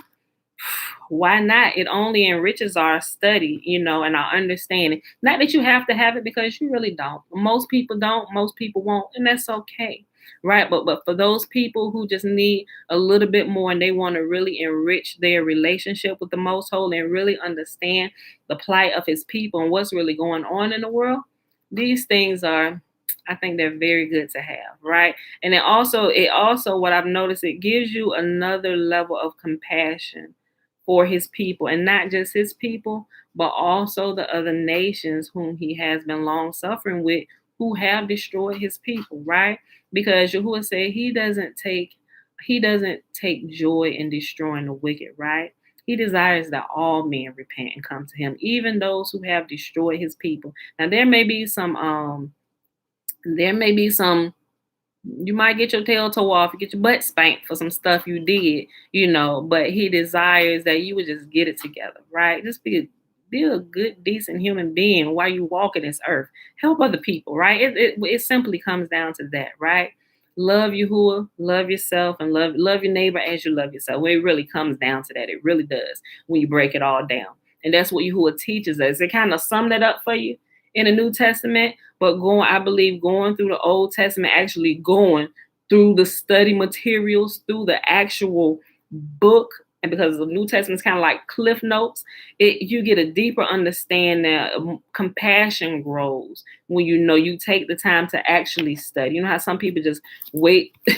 why not? It only enriches our study, and our understanding. Not that you have to have it, because you really don't. Most people don't. Most people won't, and that's okay, right? But for those people who just need a little bit more and they want to really enrich their relationship with the Most Holy and really understand the plight of his people and what's really going on in the world, these things are, I think they're very good to have, right? And it also, what I've noticed, it gives you another level of compassion for his people, and not just his people, but also the other nations whom he has been long suffering with, who have destroyed his people, right? Because Yahuah said he doesn't take joy in destroying the wicked, right? He desires that all men repent and come to him, even those who have destroyed his people. Now there may be some you might get your tail toe off, you get your butt spanked for some stuff you did, but he desires that you would just get it together, right? Just be a good, decent human being while you walk in this earth. Help other people, right? It simply comes down to that, right? Love Yahuah, love yourself, and love your neighbor as you love yourself. Well, it really comes down to that. It really does when you break it all down. And that's what Yahuah teaches us. It kind of summed that up for you in the New Testament, but I believe going through the Old Testament, actually going through the study materials, through the actual book, and because the New Testament is kind of like cliff notes, you get a deeper understanding. Compassion grows when you take the time to actually study. You know how some people just wait to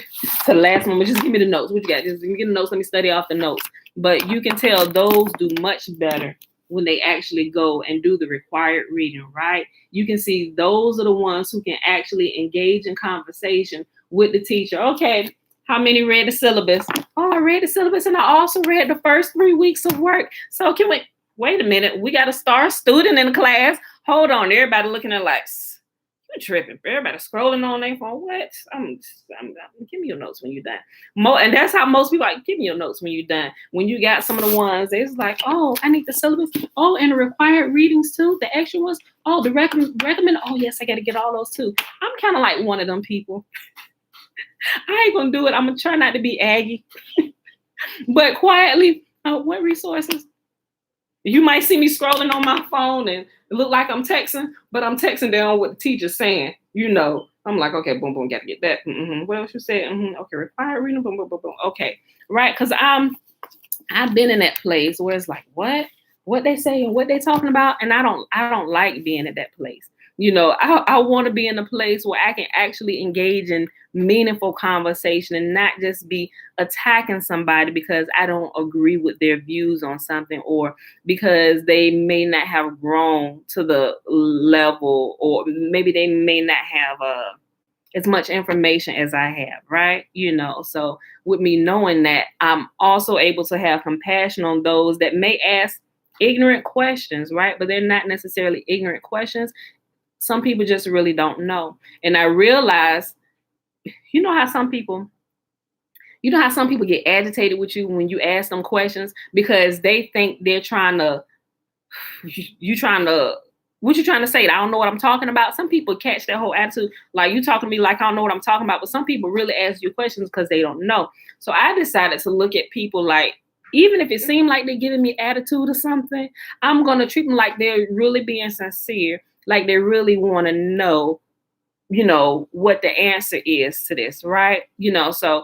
the last moment, just give me the notes. What you got? Just give me the notes. Let me study off the notes. But you can tell those do much better when they actually go and do the required reading, right? You can see those are the ones who can actually engage in conversation with the teacher. Okay, how many read the syllabus? Oh, I read the syllabus, and I also read the first 3 weeks of work. So can we, wait a minute, we got a star student in the class. Hold on, everybody looking at like, you tripping. Everybody scrolling on their phone. What? I'm give me your notes when you're done. And that's how most people like, give me your notes when you're done. When you got some of the ones, it's like, oh, I need the syllabus. Oh, and the required readings too. The extra ones. Oh, the recommend. Oh, yes, I got to get all those too. I'm kind of like one of them people. I ain't gonna do it. I'm gonna try not to be aggy, but quietly. What resources? You might see me scrolling on my phone and it look like I'm texting, but I'm texting down what the teacher's saying, I'm like, okay, boom, boom, gotta get that. Mm-hmm. What else you said? Mm-hmm. Okay, required reading, boom, boom, boom, boom. Okay, right? Because I've been in that place where it's like, what they say and what they talking about, and I don't like being at that place. I want to be in a place where I can actually engage in meaningful conversation and not just be attacking somebody because I don't agree with their views on something, or because they may not have grown to the level, or maybe they may not have as much information as I have, right? So with me knowing that, I'm also able to have compassion on those that may ask ignorant questions, right? But they're not necessarily ignorant questions. Some people just really don't know. And I realize, you know how some people get agitated with you when you ask them questions because they think they're trying to you trying to what you trying to say? I don't know what I'm talking about. Some people catch that whole attitude, like you talking to me like I don't know what I'm talking about. But some people really ask you questions because they don't know. So I decided to look at people like, even if it seemed like they're giving me attitude or something, I'm gonna treat them like they're really being sincere, like they really want to know, what the answer is to this, right? So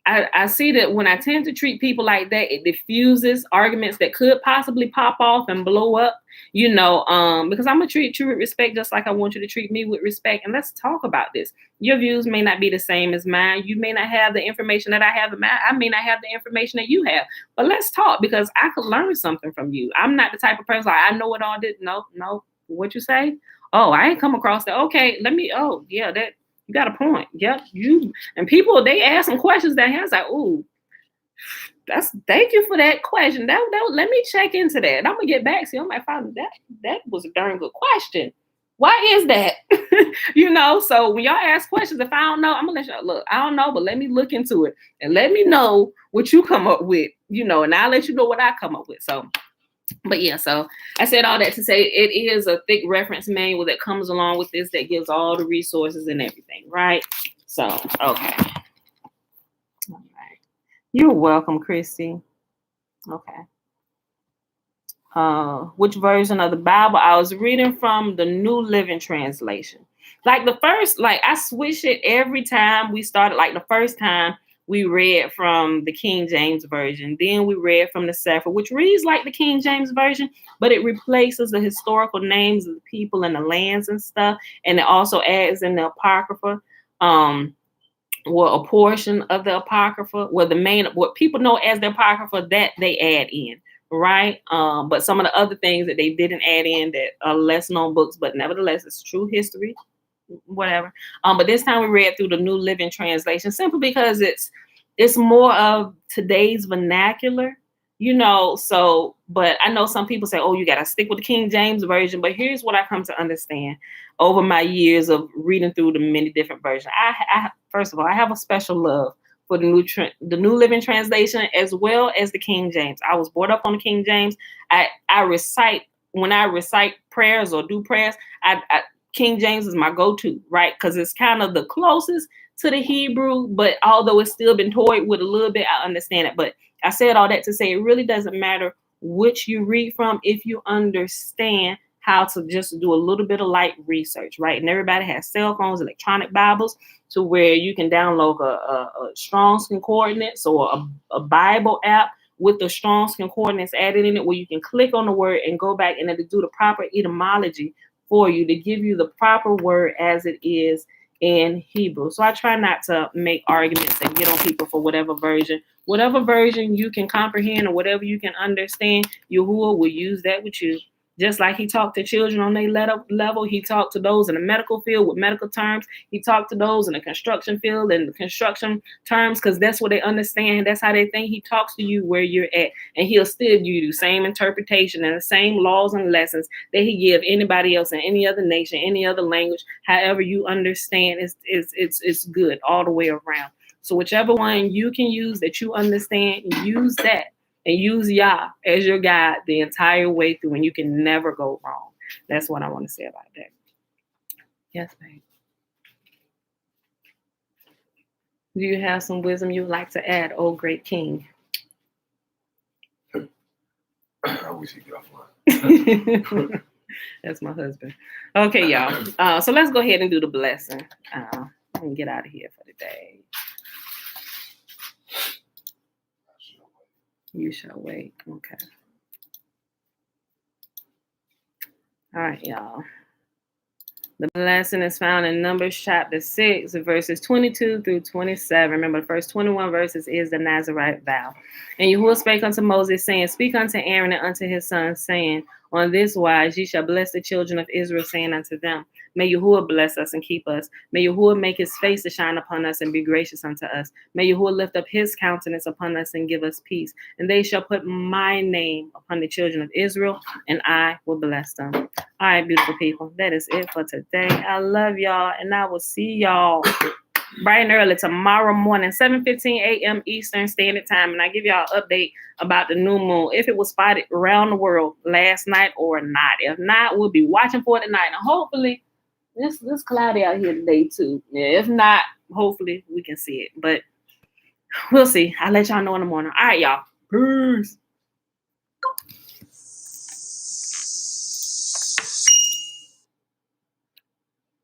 I see that when I tend to treat people like that, it diffuses arguments that could possibly pop off and blow up, because I'm going to treat you with respect just like I want you to treat me with respect. And let's talk about this. Your views may not be the same as mine. You may not have the information that I have. I may not have the information that you have. But let's talk because I could learn something from you. I'm not the type of person like, I know it all. No. What you say? Oh, I ain't come across that. Okay, oh, yeah, that. You got a point. Yep. And people, they ask some questions that has like, ooh, thank you for that question. That let me check into that. I'm gonna get back to you. I might find that was a darn good question. Why is that? So when y'all ask questions, if I don't know, I'm gonna let y'all look. I don't know, but let me look into it and let me know what you come up with, and I'll let you know what I come up with. So but yeah, so I said all that to say it is a thick reference manual that comes along with this that gives all the resources and everything, right? So, okay. All right. You're welcome, Christy. Okay. Which version of the Bible? I was reading from the New Living Translation. Like I switch it every time we started. Like the first time we read from the King James Version. Then we read from the Sefer, which reads like the King James Version, but it replaces the historical names of the people and the lands and stuff. And it also adds in the Apocrypha, a portion of the Apocrypha, what people know as the Apocrypha, that they add in, right? But some of the other things that they didn't add in that are less known books, but nevertheless, it's true history, whatever. But this time we read through the New Living Translation simply because it's more of today's vernacular, so, but I know some people say, oh, you got to stick with the King James Version. But here's what I come to understand over my years of reading through the many different versions. First of all, I have a special love for the New Living Translation as well as the King James. I was brought up on the King James. When I recite prayers or do prayers, King James is my go-to, right? Because it's kind of the closest to the Hebrew, but although it's still been toyed with a little bit, I understand it. But I said all that to say it really doesn't matter which you read from if you understand how to just do a little bit of light research, right? And everybody has cell phones, electronic Bibles, to where you can download a Strong's Concordance or a Bible app with the Strong's Concordance added in it, where you can click on the word and go back and it'll do the proper etymology for you to give you the proper word as it is in Hebrew. So I try not to make arguments and get on people for whatever version you can comprehend or whatever you can understand. Yahuah will use that with you. Just like he talked to children on their level, he talked to those in the medical field with medical terms. He talked to those in the construction field and construction terms, because that's what they understand. That's how they think. He talks to you where you're at, and he'll still give you the same interpretation and the same laws and lessons that he give anybody else in any other nation, any other language. However you understand, it's good all the way around. So whichever one you can use that you understand, use that. And use Yah as your guide the entire way through, and you can never go wrong. That's what I want to say about that. Yes, babe. Do you have some wisdom you would like to add, oh great King? I wish he got one. That's my husband. Okay, y'all. So let's go ahead and do the blessing. And get out of here for the day. You shall wait. Okay. All right, y'all. The blessing is found in Numbers chapter 6, verses 22 through 27. Remember, the first 21 verses is the Nazirite vow. And Yahuwah spake unto Moses, saying, Speak unto Aaron and unto his sons, saying, On this wise ye shall bless the children of Israel, saying unto them, May Yahuwah bless us and keep us. May Yahuwah make his face to shine upon us and be gracious unto us. May Yahuwah lift up his countenance upon us and give us peace. And they shall put my name upon the children of Israel, and I will bless them. All right, beautiful people, that is it for today. I love y'all, and I will see y'all bright and early tomorrow morning, 7:15 a.m. Eastern Standard Time. And I give y'all an update about the new moon, if it was spotted around the world last night or not. If not, we'll be watching for it tonight. And hopefully, this cloudy out here today too. Yeah, if not, hopefully we can see it. But we'll see. I'll let y'all know in the morning. All right, y'all. Peace.